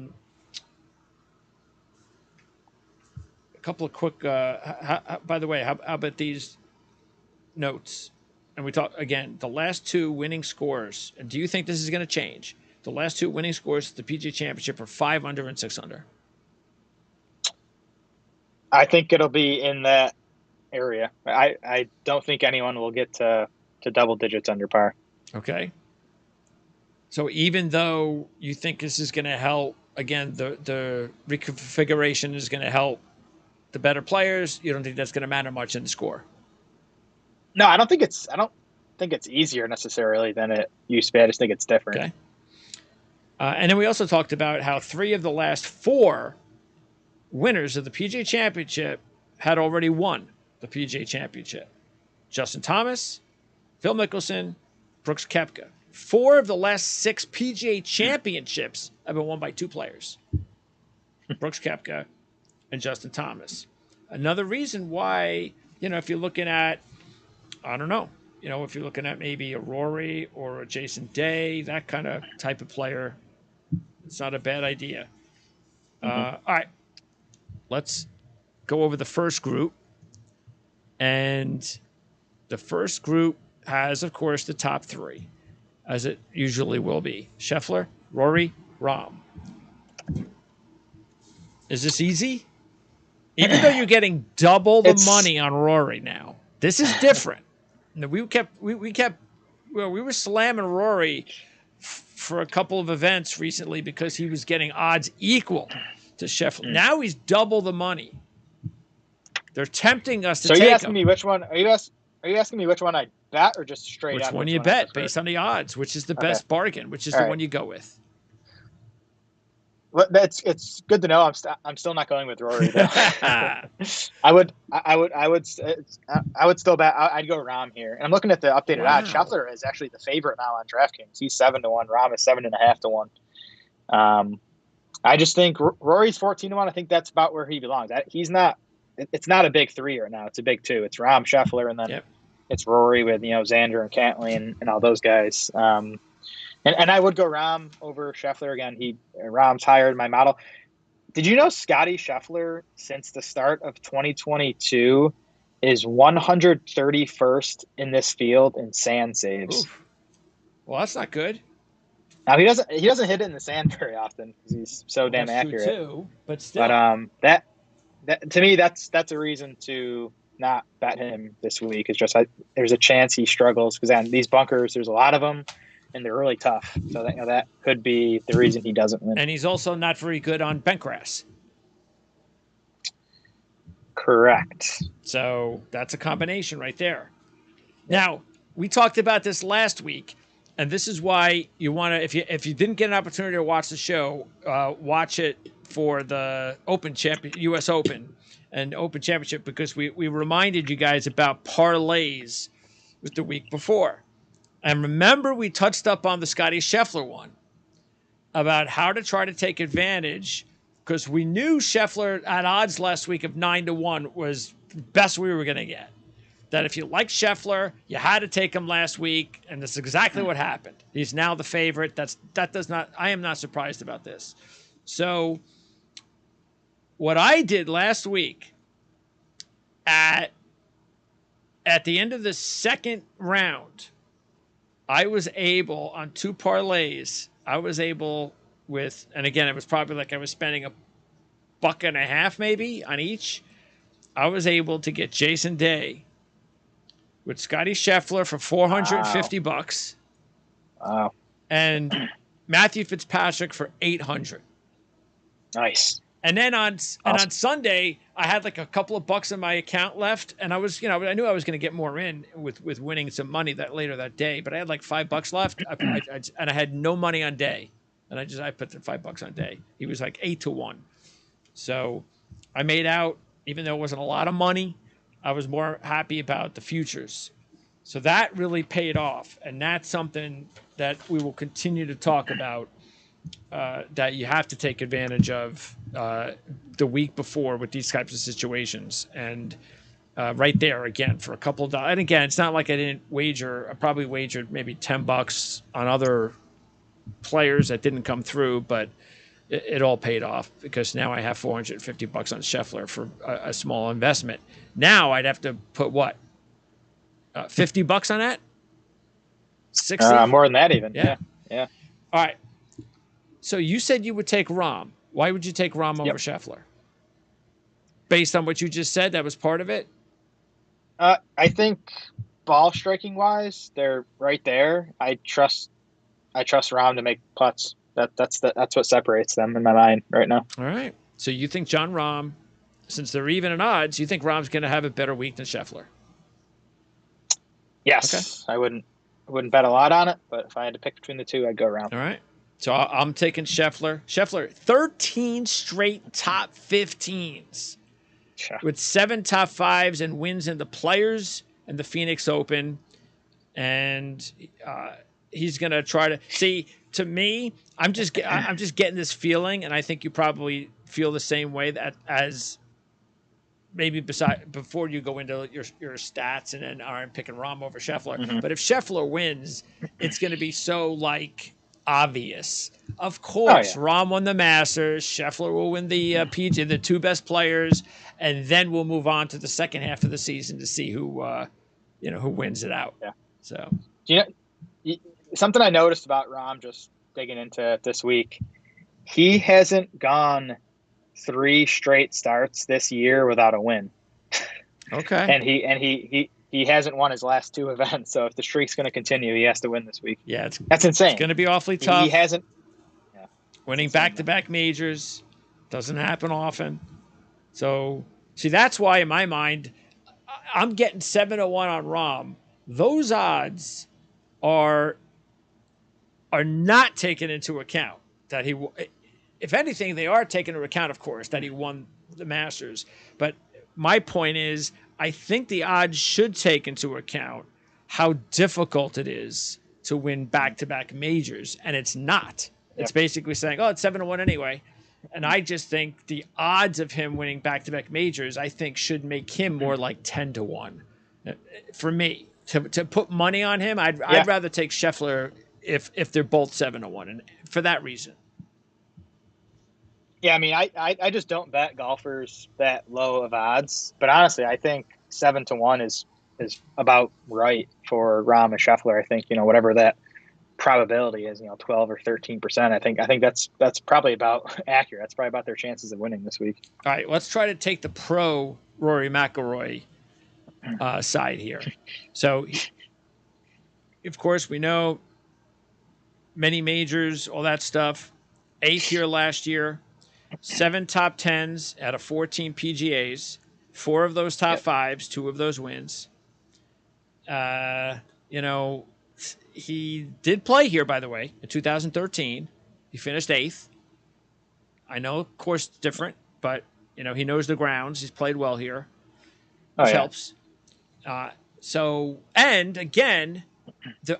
couple of quick. By the way, how about these notes? And we talk again the last 2 winning scores. And do you think this is going to change? The last 2 winning scores at the PGA Championship are 5 under and 6 under. I think it'll be in that area. I don't think anyone will get to double digits under par. Okay. So even though you think this is going to help, again, the reconfiguration is going to help the better players, you don't think that's going to matter much in the score? No, I don't think it's easier necessarily than it used to be. I just think it's different. Okay. And then we also talked about how 3 of the last 4 winners of the PGA Championship had already won the PGA Championship. Justin Thomas, Phil Mickelson, Brooks Koepka. 4 of the last 6 PGA Championships have been won by 2 players, Brooks Koepka and Justin Thomas. Another reason why, if you're looking at, I don't know, if you're looking at maybe a Rory or a Jason Day, that kind of type of player, it's not a bad idea. All right, let's go over the first group. And the first group has, of course, the top 3, as it usually will be. Scheffler, Rory, Rahm. Is this easy? Even though you're getting double the money on Rory now, this is different. We were slamming Rory for a couple of events recently because he was getting odds equal to Scheffler. Now he's double the money. They're tempting us to take him. So are you asking me which one? Are you asking me which one I bet or just straight which up? One you bet based on the odds? Which is the best bargain? Which is the one you go with? Well, it's good to know. I'm still not going with Rory though. I would still bet. I'd go Rahm here. And I'm looking at the updated odds. Scheffler is actually the favorite now on DraftKings. He's 7-1. Rahm is 7.5 to 1. I just think Rory's 14 to 1. I think that's about where he belongs. He's not. It's not a big 3 right now. It's a big 2. It's Rahm, Scheffler, and then it's Rory with Xander and Cantley and all those guys. And I would go Rahm over Scheffler again. Rahm's higher in my model. Did you know Scotty Scheffler since the start of 2022 is 131st in this field in sand saves? Oof. Well, that's not good. Now he doesn't hit it in the sand very often because he's so damn accurate. Too, but still, that to me that's a reason to not bet him this week. It's just there's a chance he struggles because these bunkers, there's a lot of them, and they're really tough. So that could be the reason he doesn't win. And he's also not very good on bent grass. Correct. So that's a combination right there. Now, we talked about this last week, and this is why you want to, if you didn't get an opportunity to watch the show, watch it for the U.S. Open and Open Championship, because we reminded you guys about parlays with the week before. And remember, we touched up on the Scotty Scheffler one about how to try to take advantage, because we knew Scheffler at odds last week of 9-1 was the best we were going to get. That if you like Scheffler, you had to take him last week, and that's exactly what happened. He's now the favorite. I am not surprised about this. So what I did last week at the end of the second round, I was able, on 2 parlays, and again, it was probably like I was spending $1.50 maybe on each. I was able to get Jason Day with Scotty Scheffler for $450. Wow. And Matthew Fitzpatrick for $800. Nice. And then on Sunday, I had like a couple of bucks in my account left, and I was, I knew I was going to get more in with winning some money later that day, but I had like $5 left, and I had no money on Day, and I put the $5 on Day. He was like 8-1, so I made out, even though it wasn't a lot of money. I was more happy about the futures, so that really paid off, and that's something that we will continue to talk about. That you have to take advantage of the week before with these types of situations. And right there, again, for a couple of dollars. And again, it's not like I didn't wager. I probably wagered maybe $10 on other players that didn't come through, but it all paid off because now I have $450 on Scheffler for a small investment. Now I'd have to put what? $50 on that? 60? More than that even. Yeah. All right. So you said you would take Rahm. Why would you take Rahm over Scheffler? Based on what you just said, that was part of it? I think ball striking wise, they're right there. I trust Rahm to make putts. That's what separates them in my mind right now. All right. So you think Jon Rahm, since they're even in odds, you think Rahm's going to have a better week than Scheffler? Yes. Okay. I wouldn't bet a lot on it, but if I had to pick between the two, I'd go Rahm. All right. So I'm taking Scheffler. Scheffler, 13 straight top 15s with 7 top 5s and wins in the Players and the Phoenix Open. And he's going to try to see. To me, I'm just getting this feeling, and I think you probably feel the same way that as maybe before you go into your stats and then aren't picking Rahm over Scheffler. Mm-hmm. But if Scheffler wins, it's going to be so like obvious. Of course, Rahm won the Masters. Scheffler will win the PGA, the two best players, and then we'll move on to the second half of the season to see who who wins it out. Yeah. So something I noticed about Rahm, just digging into it this week, he hasn't gone 3 straight starts this year without a win. Okay. And he hasn't won his last 2 events. So if the streak's going to continue, he has to win this week. Yeah, that's insane. It's going to be awfully tough. He hasn't winning back-to-back majors doesn't happen often. So see, that's why in my mind, I'm getting 7-1 on Rahm. Those odds are not taken into account that he. If anything, they are taken into account, of course, that he won the Masters. But my point is, I think the odds should take into account how difficult it is to win back-to-back majors, and it's not. Yeah. It's basically saying, oh, it's 7-1 anyway. And I just think the odds of him winning back-to-back majors, I think, should make him more like 10-1. For me, to put money on him, I'd rather take Scheffler if they're both 7-1, and for that reason. Yeah, I mean, I just don't bet golfers that low of odds. But honestly, I think 7-1 is about right for Rahm and Scheffler. I think whatever that probability is, 12 or 13%. I think that's probably about accurate. That's probably about their chances of winning this week. All right, let's try to take the pro Rory McIlroy side here. So, of course, we know many majors, all that stuff. 8th here last year. 7 top 10s out of 14 PGAs, 4 of those top 5s, 2 of those wins. He did play here, by the way, in 2013. He finished 8th. I know, of course, it's different, but he knows the grounds. He's played well here, which helps. And again,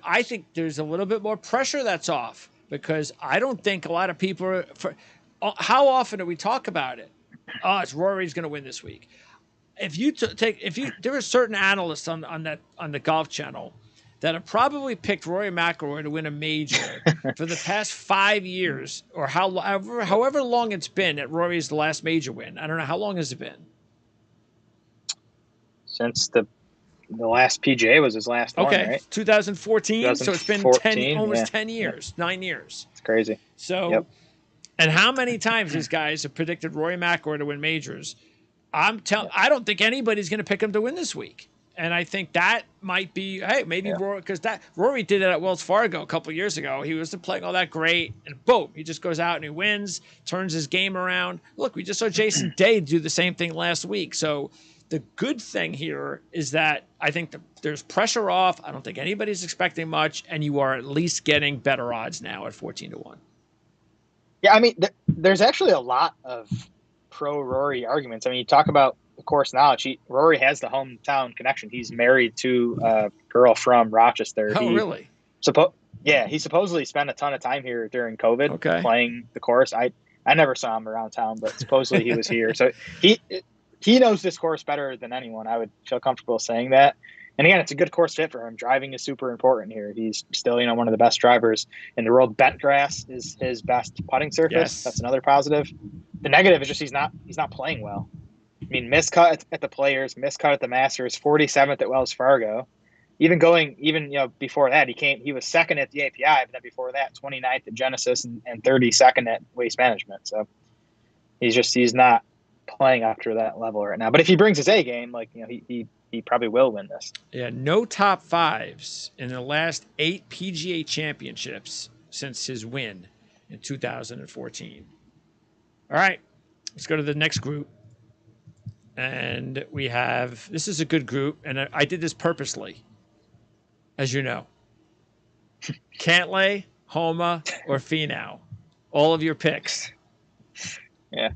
I think there's a little bit more pressure that's off because I don't think a lot of people are. How often do we talk about it? Oh, it's Rory's going to win this week. There are certain analysts on the Golf Channel that have probably picked Rory McIlroy to win a major for the past 5 years, or however long it's been at Rory's last major win. I don't know, how long has it been? Since the last PGA was his last one, right? 2014. So it's been almost 10 years, 9 years. It's crazy. So. And how many times these guys have predicted Rory McIlroy to win majors? I don't think anybody's going to pick him to win this week. And I think that might be, Rory, because Rory did it at Wells Fargo a couple of years ago. He wasn't playing all that great, and boom, he just goes out and he wins, turns his game around. Look, we just saw Jason Day do the same thing last week. So the good thing here is that I think there's pressure off. I don't think anybody's expecting much, and you are at least getting better odds now at 14-1. Yeah, I mean, there's actually a lot of pro Rory arguments. I mean, you talk about the course knowledge. Rory has the hometown connection. He's married to a girl from Rochester. Oh, really? He supposedly spent a ton of time here during COVID playing the course. I never saw him around town, but supposedly he was here. So he knows this course better than anyone. I would feel comfortable saying that. And again, it's a good course fit for him. Driving is super important here. He's still, one of the best drivers in the world. Bent grass is his best putting surface. Yes. That's another positive. The negative is just he's not playing well. I mean, miscut at the Players, miscut at the Masters, 47th at Wells Fargo. Even before that, he was second at the API, but then before that, 29th at Genesis and 32nd at Waste Management. So he's not playing up to that level right now. But if he brings his A game, he probably will win this. Yeah, no top 5s in the last 8 PGA championships since his win in 2014. All right, let's go to the next group. And this is a good group, and I did this purposely, as you know. Cantlay, Homa, or Finau. All of your picks. Yeah.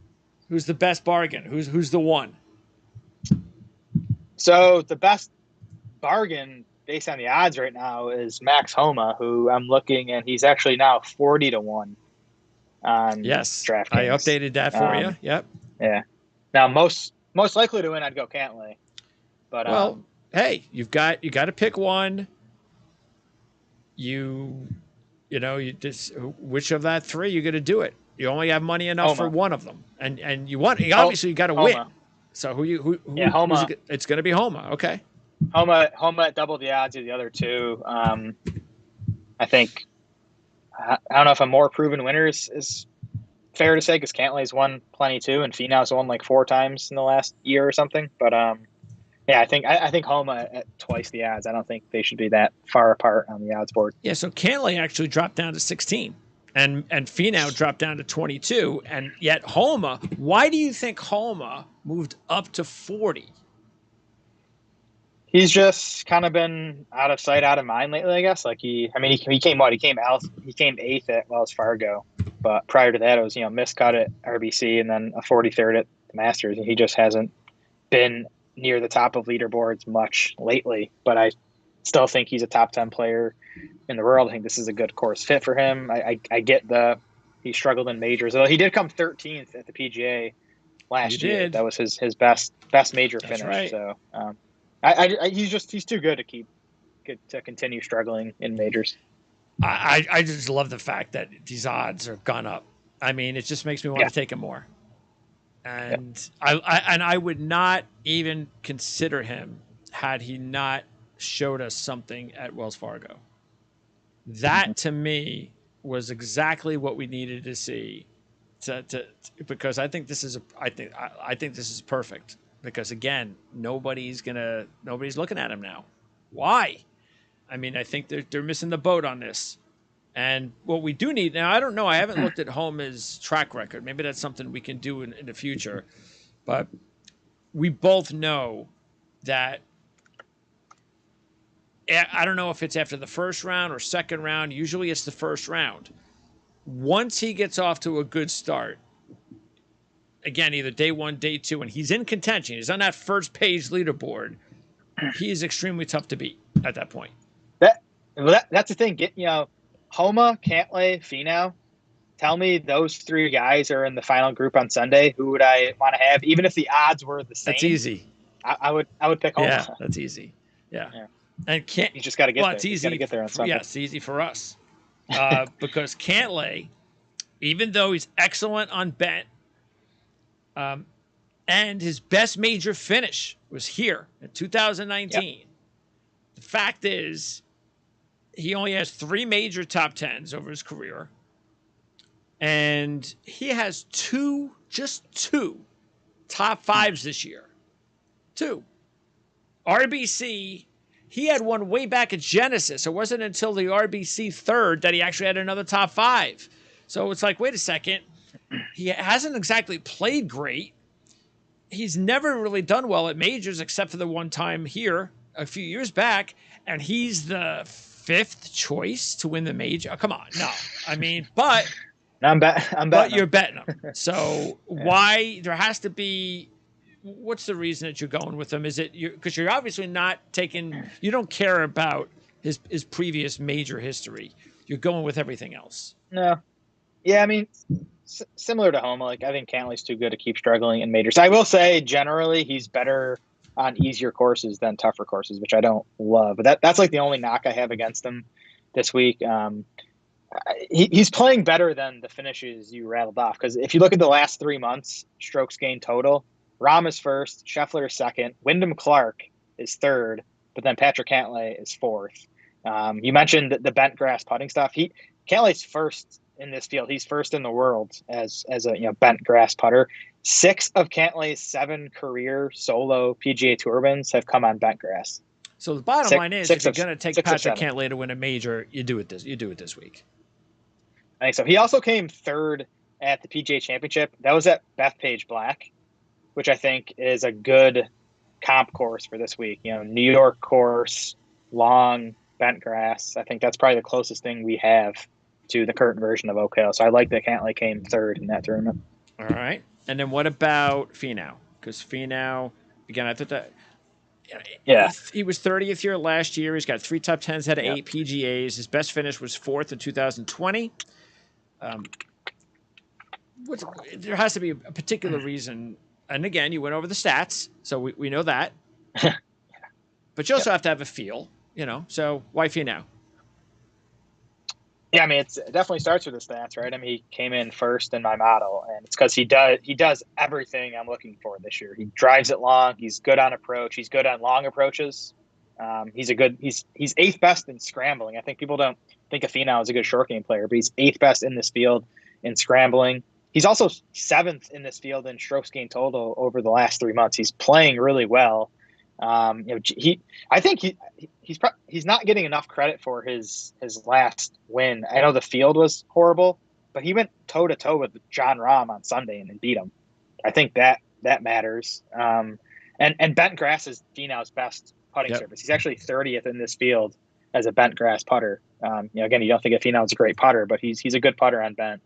Who's the best bargain? Who's the one? So the best bargain based on the odds right now is Max Homa, who I'm looking, and he's actually now 40-1 on Yes, I DraftKings. updated that for you. Yep. Yeah. Now most likely to win, I'd go Cantlay, but Well, hey, you got to pick one. You just which of that three you're going to do it. You only have money enough for Homa. one of them, and you obviously you got to win. So who yeah, Homa. It's going to be Homa. Okay. Homa at double the odds of the other two. I think I don't know if a more proven winner is fair to say because Cantlay's won plenty too, and Finau's won like 4 times in the last year or something. But yeah, I think Homa at twice the odds. I don't think they should be that far apart on the odds board. Yeah, so Cantlay actually dropped down to 16, and Finau dropped down to 22, and yet Homa. Why do you think Homa moved up to 40? He's just kind of been out of sight, out of mind lately, I guess. Like he came what? He came 8th at Wells Fargo, but prior to that, it was miscut at RBC and then a 43rd at the Masters, and he just hasn't been near the top of leaderboards much lately. But I still think he's a top 10 player in the world. I think this is a good course fit for him. I get he struggled in majors, although he did come 13th at the PGA last year. That was his best major finish. Right. So. He's too good to continue struggling in majors. I just love the fact that these odds are gone up. I mean, it just makes me want to take him more. And I would not even consider him had he not showed us something at Wells Fargo. That to me was exactly what we needed to see because I think this is I think this is perfect. Because again, nobody's looking at him now. Why? I mean, I think they're missing the boat on this. And what we do need now, I don't know. I haven't looked at Homa's track record. Maybe that's something we can do in the future. But we both know that. I don't know if it's after the first round or second round. Usually, it's the first round. Once he gets off to a good start. Again, either day 1, day 2, and he's in contention. He's on that first page leaderboard. He is extremely tough to beat at that point. That's the thing. Homa, Cantlay, Finau. Tell me those 3 guys are in the final group on Sunday. Who would I want to have? Even if the odds were the same. That's easy. I would pick Homa. Yeah, that's easy. Yeah. And you just got to get there. It's easy. To get there on Sunday. Yeah, it's easy for us because Cantlay, even though he's excellent on bent. And his best major finish was here in 2019. Yep. The fact is, he only has 3 major top 10s over his career. And he has just two top 5s this year. 2. RBC, he had one way back at Genesis. It wasn't until the RBC 3rd that he actually had another top 5. So it's like, wait a second. He hasn't exactly played great. He's never really done well at majors except for the one time here a few years back. And he's the 5th choice to win the major. Oh, come on. No. I mean, but I'm betting. But you're betting him. So why there has to be what's the reason that you're going with him? Is it because you're obviously not taking you don't care about his previous major history. You're going with everything else. No. Yeah, I mean similar to Homa, like I think Cantlay's too good to keep struggling in majors. I will say generally he's better on easier courses than tougher courses, which I don't love. But that's like the only knock I have against him this week. He's playing better than the finishes you rattled off. Because if you look at the last 3 months, strokes gained total, Rahm is 1st, Scheffler is 2nd, Wyndham Clark is 3rd, but then Patrick Cantlay is 4th. You mentioned the bent grass putting stuff. Cantlay's 1st in this field. He's 1st in the world as a bent grass putter. 6 of Cantlay's 7 career solo PGA Tour wins have come on bent grass. So the bottom line is, if you're going to take Patrick Cantlay to win a major, you do it this week. I think so. He also came 3rd at the PGA Championship. That was at Bethpage Black, which I think is a good comp course for this week. New York course, long, bent grass. I think that's probably the closest thing we have to the current version of Oak Hill. So I like that Cantlay came 3rd in that tournament. All right. And then what about Finau? Because Finau, again, I thought that Yeah. He was 30th here last year. He's got 3 top 10s, had 8 PGAs. His best finish was 4th in 2020. There has to be a particular reason. And again, you went over the stats, so we know that. But you also have to have a feel, So why for you now? Yeah, I mean, it definitely starts with the stats, right? I mean, he came in first in my model, and it's because he does everything I'm looking for this year. He drives it long. He's good on approach. He's good on long approaches. He's 8th best in scrambling. I think people don't think of Finau as a good short game player, but he's 8th best in this field in scrambling. He's also 7th in this field in strokes gained total over the last 3 months. He's playing really well. I think he's not getting enough credit for his last win. I know the field was horrible, but he went toe to toe with John Rahm on Sunday and beat him. I think that matters. And bent grass is Finau's best putting surface. He's actually 30th in this field as a bent grass putter. Again, you don't think of Finau as a great putter, but he's a good putter on bent.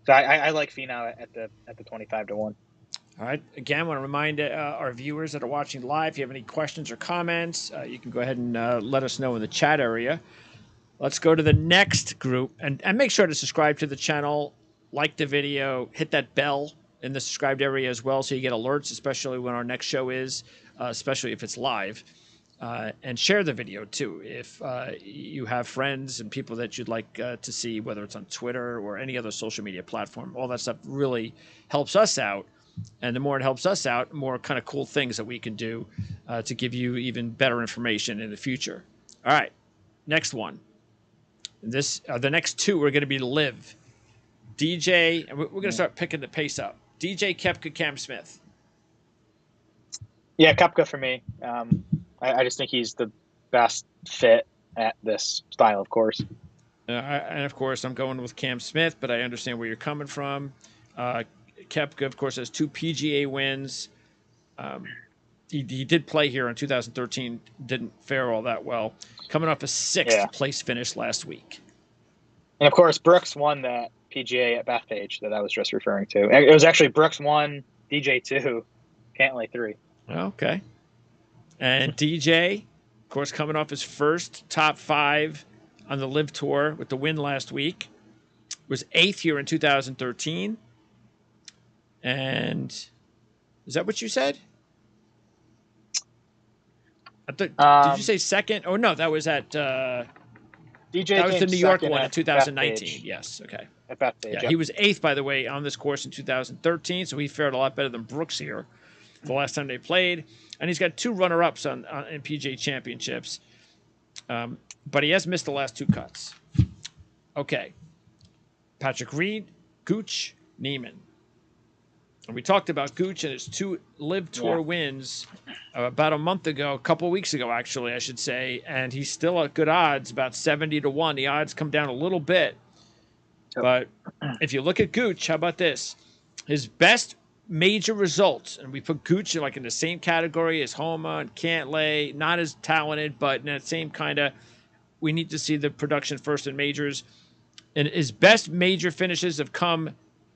So I like Finau at the 25 to 1. All right. Again, I want to remind our viewers that are watching live, if you have any questions or comments, you can go ahead and let us know in the chat area. Let's go to the next group. And make sure to subscribe to the channel, like the video, hit that bell in the subscribed area as well so you get alerts, especially when our next show is, especially if it's live. And share the video, too, if you have friends and people that you'd like to see, whether it's on Twitter or any other social media platform. All that stuff really helps us out. And the more it helps us out, the more kind of cool things that we can do to give you even better information in the future. All right, next one. The next 2 are going to be Liv. DJ, and we're going to start picking the pace up. DJ, Koepka, Cam Smith. Yeah, Koepka for me. I just think he's the best fit at this style of course. And, of course, I'm going with Cam Smith, but I understand where you're coming from. Koepka, of course, has 2 PGA wins. He did play here in 2013, didn't fare all that well. Coming off a 6th place finish last week. And, of course, Brooks won that PGA at Bethpage that I was just referring to. It was actually Brooks 1, DJ 2, Cantlay 3. Okay. And DJ, of course, coming off his first top 5 on the Live Tour with the win last week, was 8th here in 2013. And is that what you said? Did you say second? Oh, no, that was at DJ. That was the New York one in 2019. Yes, okay. At Bethpage, yeah, he was 8th, by the way, on this course in 2013, so he fared a lot better than Brooks here the last time they played. And he's got 2 runner-ups in PGA Championships, but he has missed the last 2 cuts. Okay. Patrick Reed, Gooch, Neiman. And we talked about Gooch and his 2 Live Tour wins about a couple of weeks ago, actually, I should say. And he's still at good odds, about 70 to 1. The odds come down a little bit. But if you look at Gooch, how about this? His best major results, and we put Gooch in the same category as Homa and Cantlay, not as talented, but in that same kind of, we need to see the production first in majors. And his best major finishes have come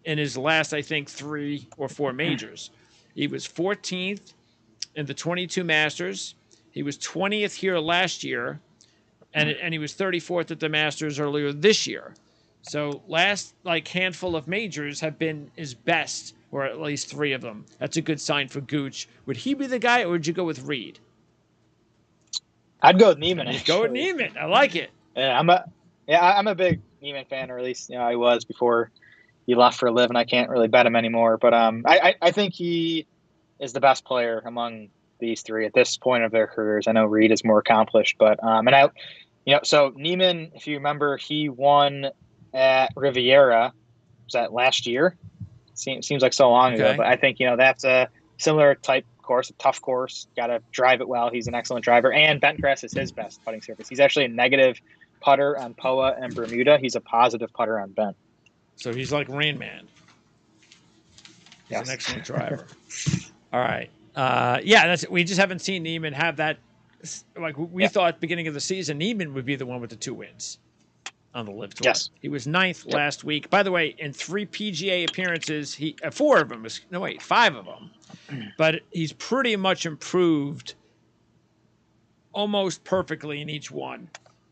in his last, I think, 3 or 4 majors. He was 14th in the 22 Masters. He was 20th here last year, and he was 34th at the Masters earlier this year. So last handful of majors have been his best, or at least 3 of them. That's a good sign for Gooch. Would he be the guy, or would you go with Reed? I'd go with Neiman. You'd go with Neiman. I like it. Yeah, I'm a big Neiman fan, or at least I was before he left for a live, and I can't really bet him anymore. But I think he is the best player among these 3 at this point of their careers. I know Reed is more accomplished, but so Neiman, if you remember, he won at Riviera. Was that last year? Seems like so long ago, but I think that's a similar type course, a tough course. Got to drive it well. He's an excellent driver, and bentgrass is his best putting surface. He's actually a negative putter on POA and Bermuda. He's a positive putter on bent. So he's like Rain Man. He's an excellent driver. All right. We just haven't seen Neiman have that. We thought at the beginning of the season, Neiman would be the one with the 2 wins on the Live Tour. Yes. He was 9th last week. By the way, in 3 PGA appearances, 4 of them, 5 of them. But he's pretty much improved almost perfectly in each one.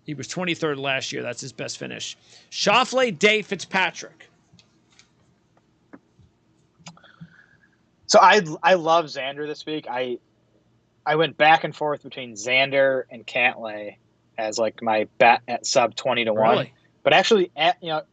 He was 23rd last year. That's his best finish. Schauffele, Day, Fitzpatrick. So I love Xander this week. I went back and forth between Xander and Cantlay as like my bet at sub 20 to 1. Really? But actually, I love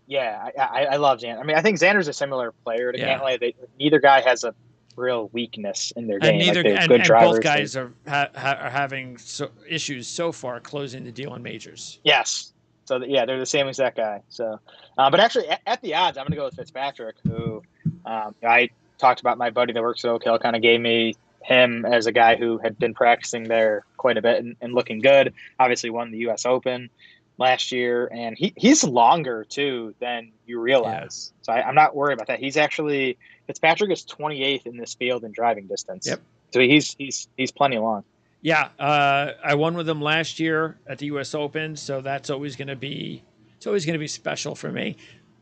Xander. I mean, I think Xander's a similar player to Cantlay. Neither guy has a real weakness in their game. And both guys are having issues so far closing the deal on majors. Yes. So, they're the same exact guy. So, but actually, at the odds, I'm going to go with Fitzpatrick, who I talked about. My buddy that works at Oak Hill kind of gave me him as a guy who had been practicing there quite a bit and looking good. Obviously won the U.S. Open last year, and he's longer too than you realize. Yeah. So I'm not worried about that. Fitzpatrick is 28th in this field in driving distance. Yep. So he's plenty long. Yeah, I won with him last year at the U.S. Open, so that's always going to be special for me.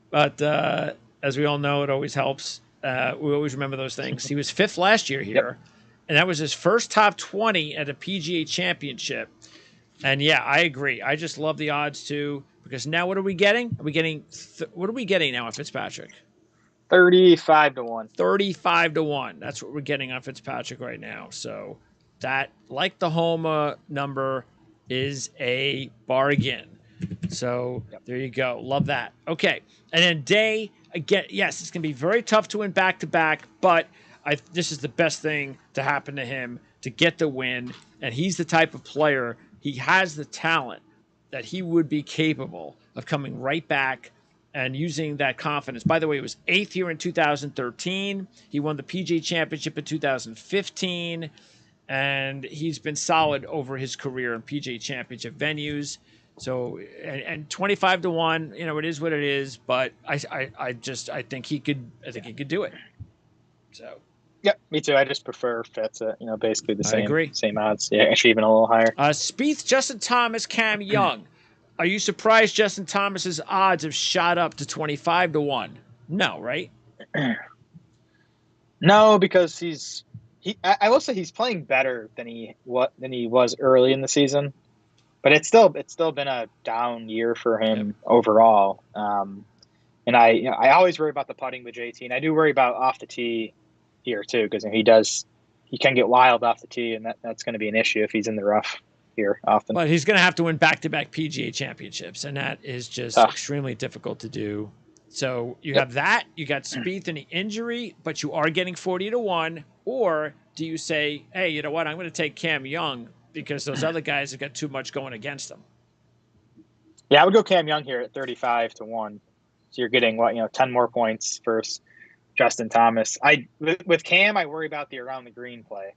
But as we all know, it always helps. We always remember those things. He was 5th last year here. Yep. And that was his first top 20 at a PGA Championship. And yeah, I agree. I just love the odds too, because now what are we getting? What are we getting now on Fitzpatrick? 35 to 1. 35 to 1. That's what we're getting on Fitzpatrick right now. So that, like the Homa number, is a bargain. So There you go. Love that. Okay. And then Day, again, yes, it's going to be very tough to win back-to-back, but this is the best thing to happen to him to get the win. And he's the type of player, he has the talent that he would be capable of coming right back and using that confidence. By the way, he was 8th here in 2013. He won the PGA Championship in 2015. And he's been solid over his career in PGA Championship venues. So, and 25 to 1, it is what it is. But I think he could do it. So. Yep, me too. I just prefer Fitz at, basically the same. I agree. Same odds. Yeah, actually even a little higher. Spieth, Justin Thomas, Cam Young. Are you surprised Justin Thomas's odds have shot up to 25 to 1? No, right? No, because I will say he's playing better than he was early in the season. But it's still been a down year for him overall. And I always worry about the putting with JT, and I do worry about off the tee here too, because he can get wild off the tee, and that's going to be an issue if he's in the rough here often. But he's going to have to win back-to-back PGA championships, and that is just extremely difficult to do. So you have that, you got Spieth and the injury, but you are getting 40 to 1, or do you say, hey, you know what, I'm going to take Cam Young because those other guys have got too much going against them? Yeah, I would go Cam Young here at 35 to 1. So you're getting 10 more points versus Justin Thomas. With Cam, I worry about the around the green play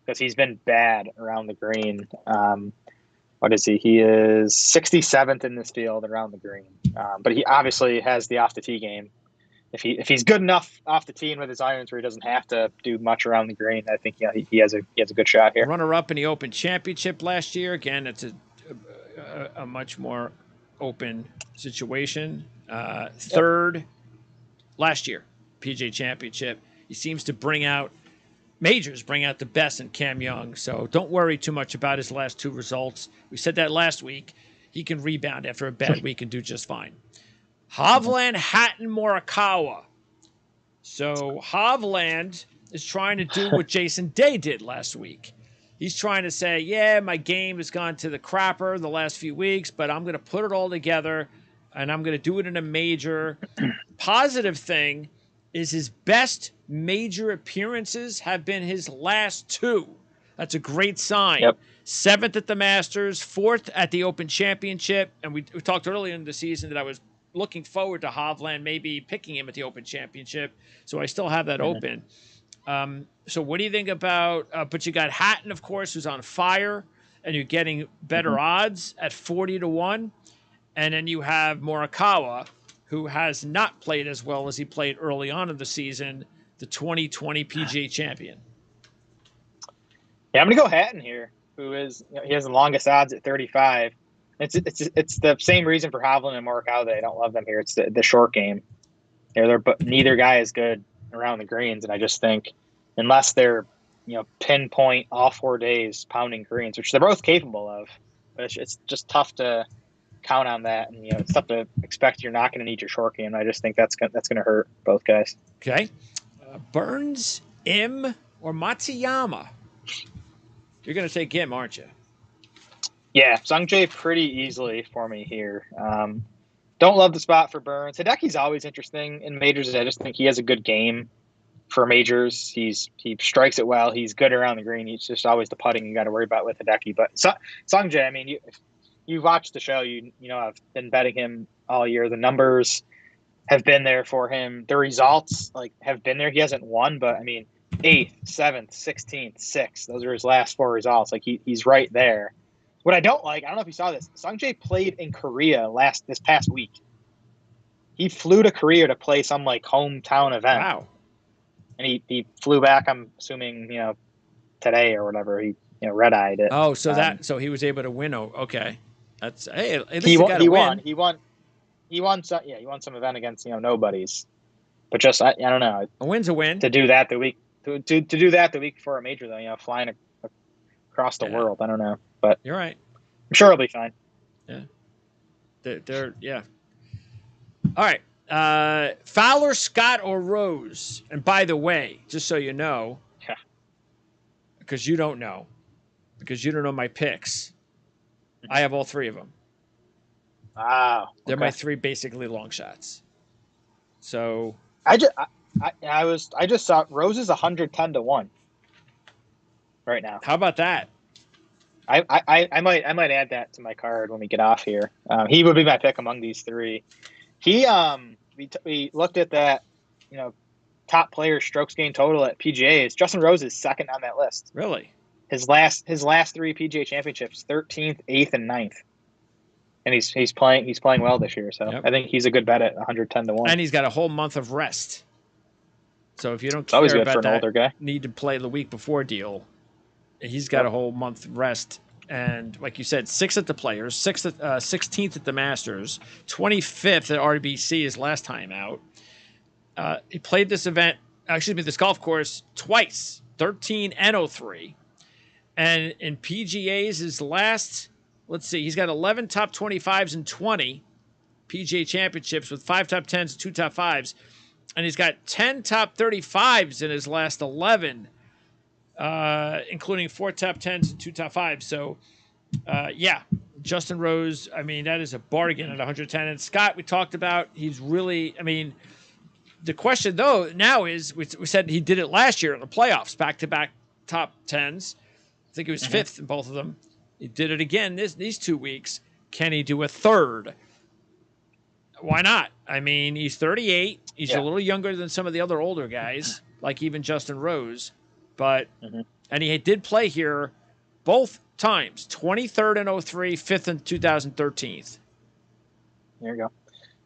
because he's been bad around the green. What is he? He is 67th in this field around the green. But he obviously has the off the tee game. If he's good enough off the tee and with his irons where he doesn't have to do much around the green, I think he has a good shot here. Runner-up in the Open Championship last year. Again, it's a much more open situation. Third last year, PGA Championship. He seems to bring out the best in Cam Young. So don't worry too much about his last two results. We said that last week. He can rebound after a bad week and do just fine. Hovland, Hatton, Morikawa. So Hovland is trying to do what Jason Day did last week. He's trying to say, yeah, my game has gone to the crapper the last few weeks, but I'm going to put it all together, and I'm going to do it in a major. Positive thing is his best major appearances have been his last two. That's a great sign. Yep. 7th at the Masters, 4th at the Open Championship. And we talked earlier in the season that I was looking forward to Hovland maybe picking him at the Open Championship. So I still have that open. So what do you think about but you got Hatton, of course, who's on fire, and you're getting better odds at 40 to 1. And then you have Morikawa, who has not played as well as he played early on in the season, the 2020 PGA champion. Yeah, I'm going to go Hatton here, who is he has the longest odds at 35. It's the same reason for Hovland and Morikawa that I don't love them here. It's the short game. But neither guy is good around the greens, and I just think unless they're pinpoint all 4 days pounding greens, which they're both capable of. But it's just tough to count on that, and it's tough to expect you're not going to need your short game. I just think that's going to hurt both guys. Okay, Burns, Im, or Matsuyama? You're going to take Im, aren't you? Yeah, Sungjae pretty easily for me here. Don't love the spot for Burns. Hideki's always interesting in majors. I just think he has a good game for majors. He strikes it well. He's good around the green. It's just always the putting you got to worry about with Hideki. But Sungjae, I mean, you watched the show. You know I've been betting him all year. The numbers have been there for him. The results have been there. He hasn't won, but I mean, 8th, 7th, 16th, 6th. Those are his last 4 results. He's right there. What I don't like, I don't know if you saw this, Sungjae played in Korea this past week. He flew to Korea to play some hometown event. Wow. And he flew back, I'm assuming, today or whatever. He red-eyed it. Oh, so he was able to win. Okay. That's at least he won. He won some event against nobodies. But just I don't know. A win's a win. To do that the week before a major though, flying across the world. I don't know. But you're right. I'm sure it'll be fine. Yeah. They're All right. Fowler, Scott, or Rose? And by the way, just so you know, because you don't know my picks, I have all 3 of them. Wow. They're my 3 basically long shots. So I just saw Rose is 110 to 1 right now. How about that? I might add that to my card when we get off here. He would be my pick among these 3. We looked at that, top player strokes gained total at PGA's. Justin Rose is second on that list. Really? His last 3 PGA championships, 13th, 8th, and 9th. And he's playing well this year. So I think he's a good bet at 110 to 1. And he's got a whole month of rest. So if you don't care about for an that older guy. Need to play the week before deal, he's got a whole month rest. And like you said, 6th at the Players, 16th at the Masters, 25th at RBC his last time out. He played this golf course twice, 13 and 03. And in PGA's his last, let's see, he's got 11 top 25s and 20 PGA championships with 5 top 10s and 2 top 5s. And he's got 10 top 35s in his last 11, including 4 top 10s and 2 top 5s. So, Justin Rose, I mean, that is a bargain at 110. And Scott, we talked about, he's really, I mean, the question, though, now is, we said he did it last year in the playoffs, back-to-back top 10s. I think he was 5th in both of them. He did it again these 2 weeks. Can he do a third? Why not? I mean, he's 38. He's a little younger than some of the other older guys, like even Justin Rose. But and he did play here both times, 23rd in 03, 5th in 2013. There you go.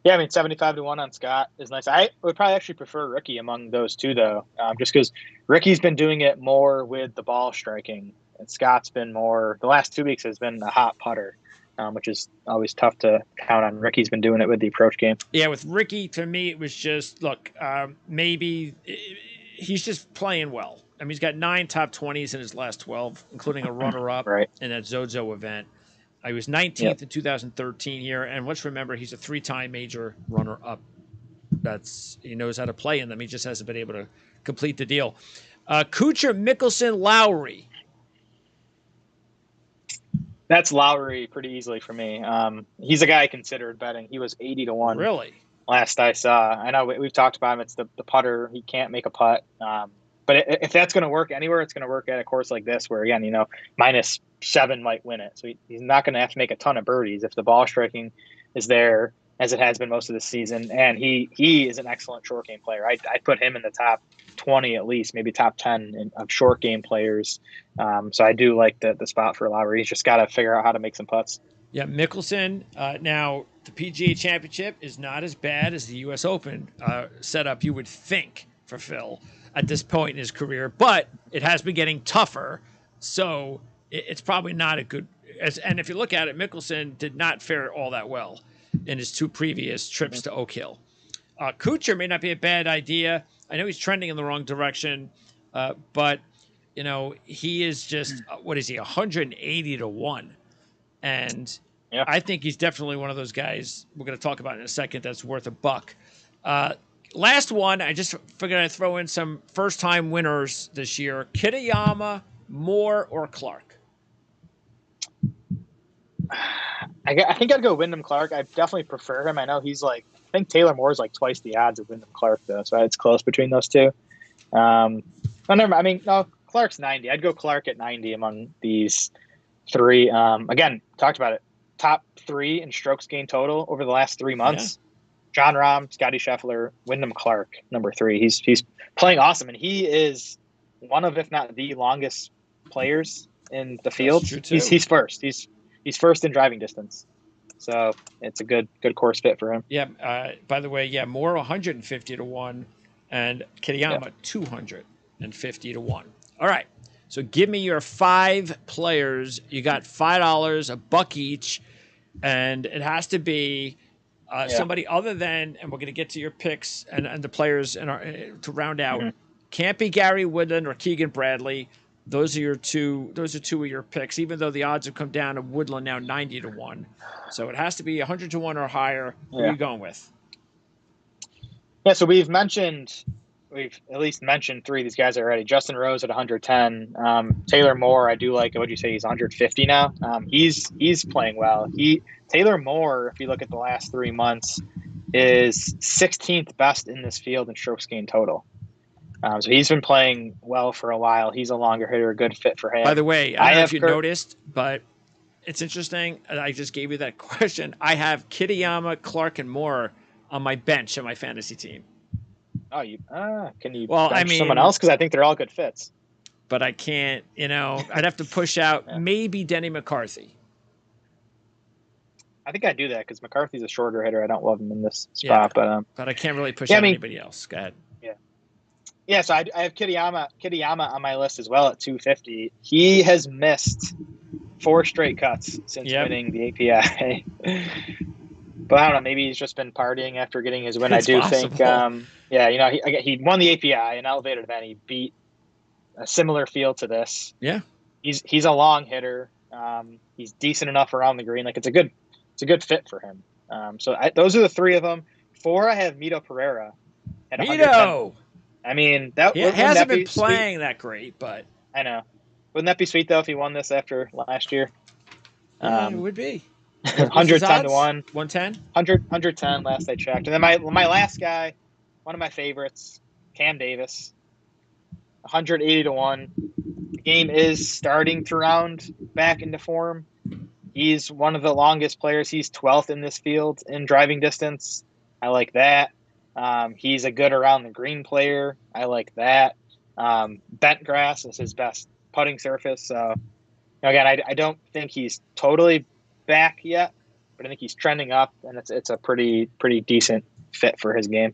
Yeah, I mean, 75 to 1 on Scott is nice. I would probably actually prefer Ricky among those 2, though, just because Ricky's been doing it more with the ball striking, and Scott's been more, the last 2 weeks has been a hot putter, which is always tough to count on. Ricky's been doing it with the approach game. Yeah, with Ricky, to me, it was just, look, maybe he's just playing well. I mean, he's got 9 top 20s in his last 12, including a runner-up in that Zozo event. He was 19th in 2013 here, and let's remember he's a 3-time major runner-up. He knows how to play in them. He just hasn't been able to complete the deal. Kuchar, Mickelson, Lowry. That's Lowry pretty easily for me. He's a guy I considered betting. He was 80 to 1. Really? Last I saw. I know we've talked about him. It's the putter. He can't make a putt. But if that's going to work anywhere, it's going to work at a course like this where, again, -7 might win it. So he's not going to have to make a ton of birdies if the ball striking is there, as it has been most of the season. And he is an excellent short game player. I'd put him in the top 20 at least, maybe top 10 of short game players. So I do like the spot for Lowry. He's just got to figure out how to make some putts. Yeah, Mickelson. Now, the PGA Championship is not as bad as the U.S. Open setup you would think for Phil at this point in his career, but it has been getting tougher, so it's probably not a good. And if you look at it, Mickelson did not fare all that well in his 2 previous trips to Oak Hill. Kuchar may not be a bad idea. I know he's trending in the wrong direction, but he is just what is he 180 to 1, and Yeah. I think he's definitely one of those guys we're going to talk about in a second that's worth a buck. Last one, I just figured I'd throw in some first-time winners this year: Kitayama, Moore, or Clark. I think I'd go Wyndham Clark. I definitely prefer him. I know he's I think Taylor Moore's twice the odds of Wyndham Clark though, so it's close between those two. No, Clark's 90. I'd go Clark at 90 among these three. Again, talked about it. Top 3 in strokes gained total over the last 3 months. Yeah. Jon Rahm, Scotty Scheffler, Wyndham Clark, number 3. He's playing awesome, and he is one of, if not the longest players in the field. He's first. He's first in driving distance, so it's a good course fit for him. Yeah. By the way, Moore 150 to 1, and Kitayama 250 to 1. All right. So give me your 5 players. You got $5, a buck each, and it has to be somebody other than, and we're going to get to your picks and the players to round out. Mm-hmm. Can't be Gary Woodland or Keegan Bradley. Those are two of your picks, even though the odds have come down to Woodland now 90 to 1. So it has to be 100 to 1 or higher. Who are you going with? Yeah, so we've at least mentioned 3 of these guys already. Justin Rose at 110. Taylor Moore, I do like. What'd you say? He's 150 now. He's playing well. Taylor Moore, if you look at the last 3 months, is 16th best in this field in strokes gained total. So he's been playing well for a while. He's a longer hitter, a good fit for him. By the way, I don't know if you noticed, but it's interesting. I just gave you that question. I have Kitayama, Clark, and Moore on my bench on my fantasy team. Oh, can you bench someone else? Because I think they're all good fits. But I can't, I'd have to push out maybe Denny McCarthy. I think I'd do that because McCarthy's a shorter hitter. I don't love him in this spot. But I can't really push out anybody else. Go ahead. Yeah, so I have Kitayama on my list as well at 250. He has missed 4 straight cuts since winning the API. But I don't know, maybe he's just been partying after getting his win. It's think, he won the API, an elevated event. He beat a similar field to this. Yeah, he's a long hitter. He's decent enough around the green. It's a good fit for him. Those are the 3 of them. 4, I have Mito Pereira at 110. I mean, hasn't been playing that great, but I know. Wouldn't that be sweet though if he won this after last year? It would be. 110 to 1. 110? 110 last I checked. And then my last guy, one of my favorites, Cam Davis. 180 to 1. The game is starting to round back into form. He's one of the longest players. He's 12th in this field in driving distance. I like that. He's a good around the green player. I like that. Bent grass is his best putting surface. So again, I don't think he's totally back yet, but I think he's trending up, and it's a pretty decent fit for his game.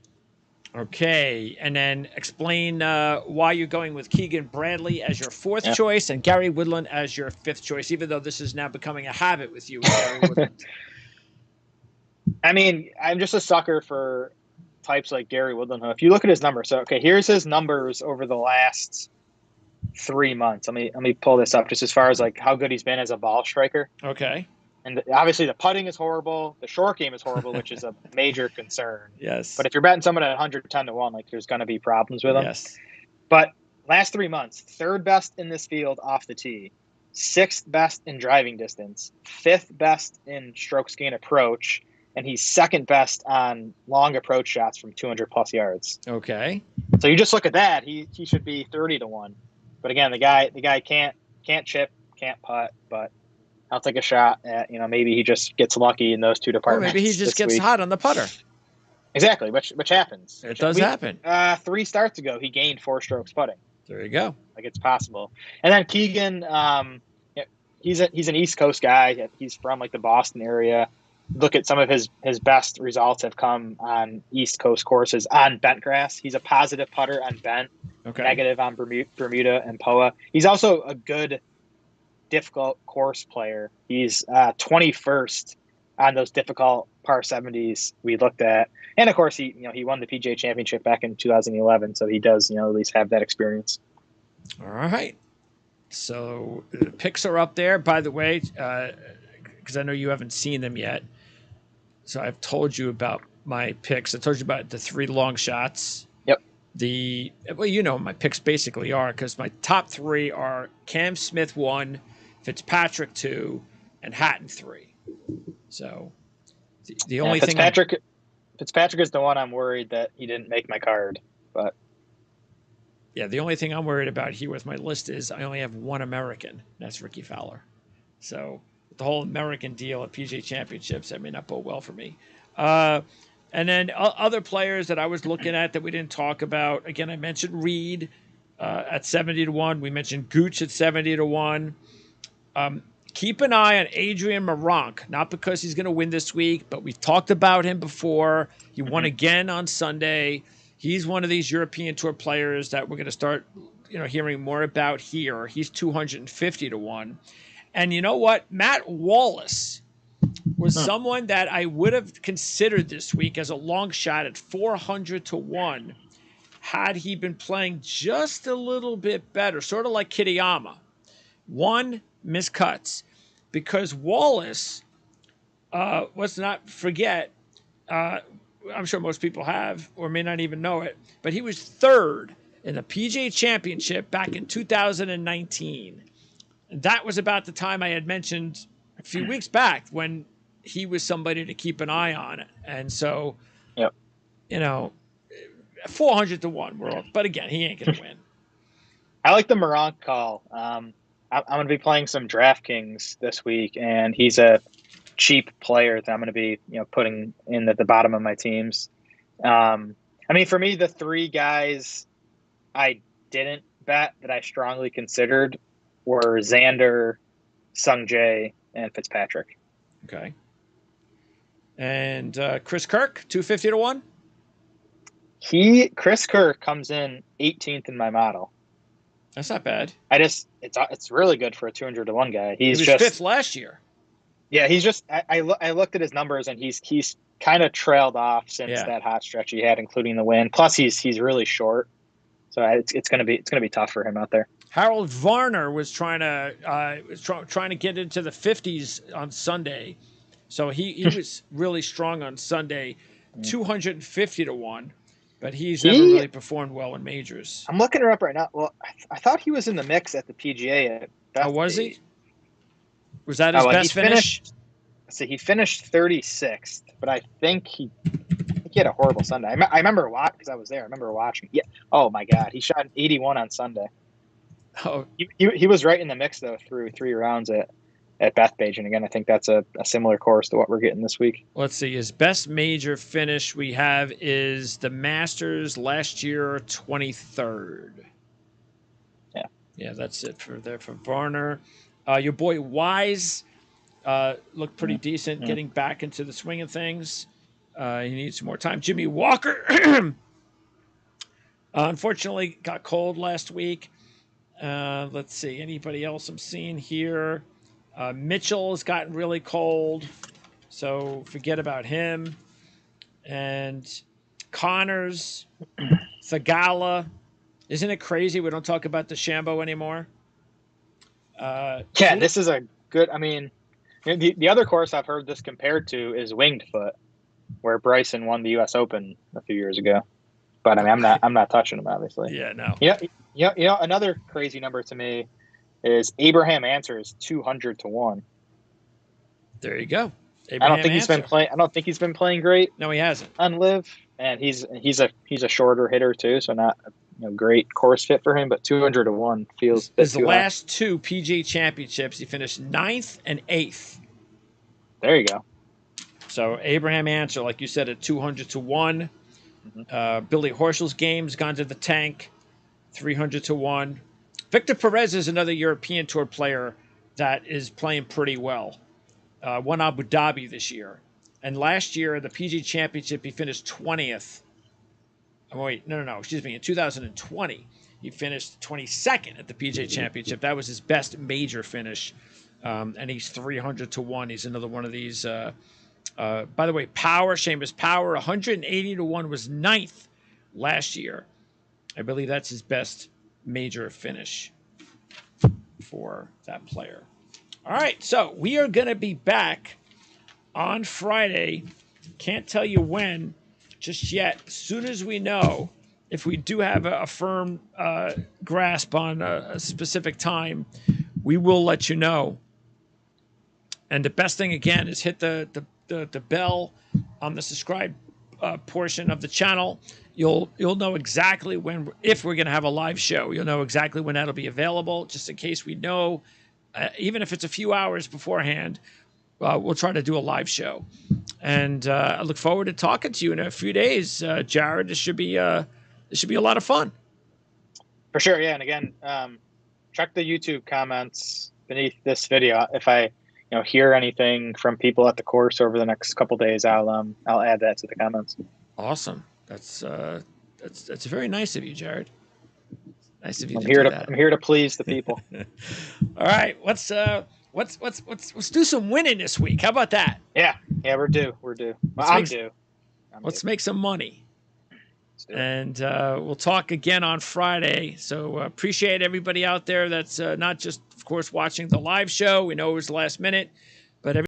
Okay, and then explain why you're going with Keegan Bradley as your 4th choice and Gary Woodland as your 5th choice, even though this is now becoming a habit with you, Gary Woodland. I mean, I'm just a sucker for types like Gary Woodland. If you look at his numbers, here's his numbers over the last 3 months. Let me pull this up just as far as how good he's been as a ball striker. Okay. And obviously the putting is horrible. The short game is horrible, which is a major concern. Yes. But if you're betting someone at 110 to 1, there's going to be problems with him. Yes. But last 3 months, 3rd best in this field off the tee, 6th best in driving distance, 5th best in strokes gained approach, and he's 2nd best on long approach shots from 200 plus yards. Okay. So you just look at that, he should be 30 to 1. But again, the guy can't chip, can't putt, but I'll take a shot at, maybe he just gets lucky in those 2 departments. Or maybe he just gets hot on the putter. Exactly, which happens. It does happen. 3 starts ago, he gained 4 strokes putting. There you go. It's possible. And then Keegan, he's an East Coast guy. He's from the Boston area. Look at some of his best results have come on East Coast courses on bent grass. He's a positive putter on bent, negative on Bermuda and POA. He's also a good difficult course player. He's 21st on those difficult par 70s we looked at, and of course he won the PGA Championship back in 2011, so he does at least have that experience. All right. So the picks are up there, by the way, because I know you haven't seen them yet. So I've told you about my picks. I told you about the 3 long shots. Yep. Well, you know what my picks basically are, because my top 3 are Cam Smith 1, Fitzpatrick 2, and Hatton 3. So the only thing Fitzpatrick is the one I'm worried that he didn't make my card, but the only thing I'm worried about here with my list is I only have one American. That's Ricky Fowler. So the whole American deal at PGA Championships, that may not bode well for me. And then other players that I was looking at that we didn't talk about. Again, I mentioned Reed at 70-1. We mentioned Gooch at 70-1. Keep an eye on Adrian Meronk, not because he's going to win this week, but we've talked about him before. He won again on Sunday. He's one of these European Tour players that we're going to start, hearing more about here. He's 250-1. And you know what? Matt Wallace was someone that I would have considered this week as a long shot at 400-1 had he been playing just a little bit better, sort of like Kitayama. 1, miscuts. Because Wallace, let's not forget, I'm sure most people have or may not even know it, but he was 3rd in the PGA Championship back in 2019. That was about the time I had mentioned a few weeks back when he was somebody to keep an eye on. And so, 400-1 world. But again, he ain't going to win. I like the Meronk call. I'm going to be playing some DraftKings this week, and he's a cheap player that I'm going to be, putting in at the bottom of my teams. For me, the 3 guys I didn't bet that I strongly considered were Xander, Sungjae, and Fitzpatrick. Okay. And Chris Kirk, 250-1? Chris Kirk comes in 18th in my model. That's not bad. It's really good for a 200-1 guy. He was just 5th last year. Yeah, he's just. I looked at his numbers, and he's kind of trailed off since that hot stretch he had, including the win. Plus, he's really short, so it's gonna be tough for him out there. Harold Varner was trying to get into the 50s on Sunday, so he was really strong on Sunday, 250-1. But he's never really performed well in majors. I'm looking her up right now. Well, I thought he was in the mix at the PGA. Was he? Was that his best finish? He finished 36th, but I think he had a horrible Sunday. I remember because I was there. I remember watching. Yeah. Oh my God, he shot an 81 on Sunday. Oh, he was right in the mix though through 3 rounds at Bethpage, and again, I think that's a similar course to what we're getting this week. Let's see. His best major finish we have is the Masters last year, 23rd. Yeah, that's it for Varner. Your boy Wise looked pretty decent, getting back into the swing of things. He needs some more time. Jimmy Walker, unfortunately, got cold last week. Let's see. Anybody else I'm seeing here? Mitchell has gotten really cold, so forget about him. And Connors, Thagala. Isn't it crazy we don't talk about DeChambeau anymore? This is a good. The other course I've heard this compared to is Winged Foot, where Bryson won the U.S. Open a few years ago. But I'm not touching him, obviously. Yeah, no. Yeah. Another crazy number to me is Abraham Answers 200-1. There you go. I don't think he's been playing great. No, he hasn't on Live, and he's a shorter hitter too, so not great course fit for him. But 200-1 feels. His last 2 PGA Championships, he finished 9th and 8th. There you go. So Abraham Answer, like you said, at 200-1. Billy Horschel's game's gone to the tank, 300-1. Victor Perez is another European Tour player that is playing pretty well. Won Abu Dhabi this year. And last year, the PGA Championship, he finished 20th. Oh, wait, no. Excuse me. In 2020, he finished 22nd at the PGA Championship. That was his best major finish. And he's 300-1. He's another one of these. By the way, Seamus Power, 180-1 was 9th last year. I believe that's his best major finish. for that player. All right, so we are going to be back on Friday. Can't tell you when just yet. As soon as we know, if we do have a firm grasp on a specific time, we will let you know. And the best thing, again, is hit the bell on the subscribe portion of the channel. You'll know exactly when, if we're going to have a live show. You'll know exactly when that'll be available, just in case we know. Even if it's a few hours beforehand, we'll try to do a live show. And I look forward to talking to you in a few days, Jared. This should be a lot of fun. For sure, yeah. And again, check the YouTube comments beneath this video. If I hear anything from people at the course over the next couple of days, I'll add that to the comments. Awesome. That's very nice of you, Jared. Nice of you. I'm here to please the people. All right, let's do some winning this week. How about that? Yeah, we're due. Well, I'm due. Let's make some money. And we'll talk again on Friday. So appreciate everybody out there that's not just, of course, watching the live show. We know it was last minute.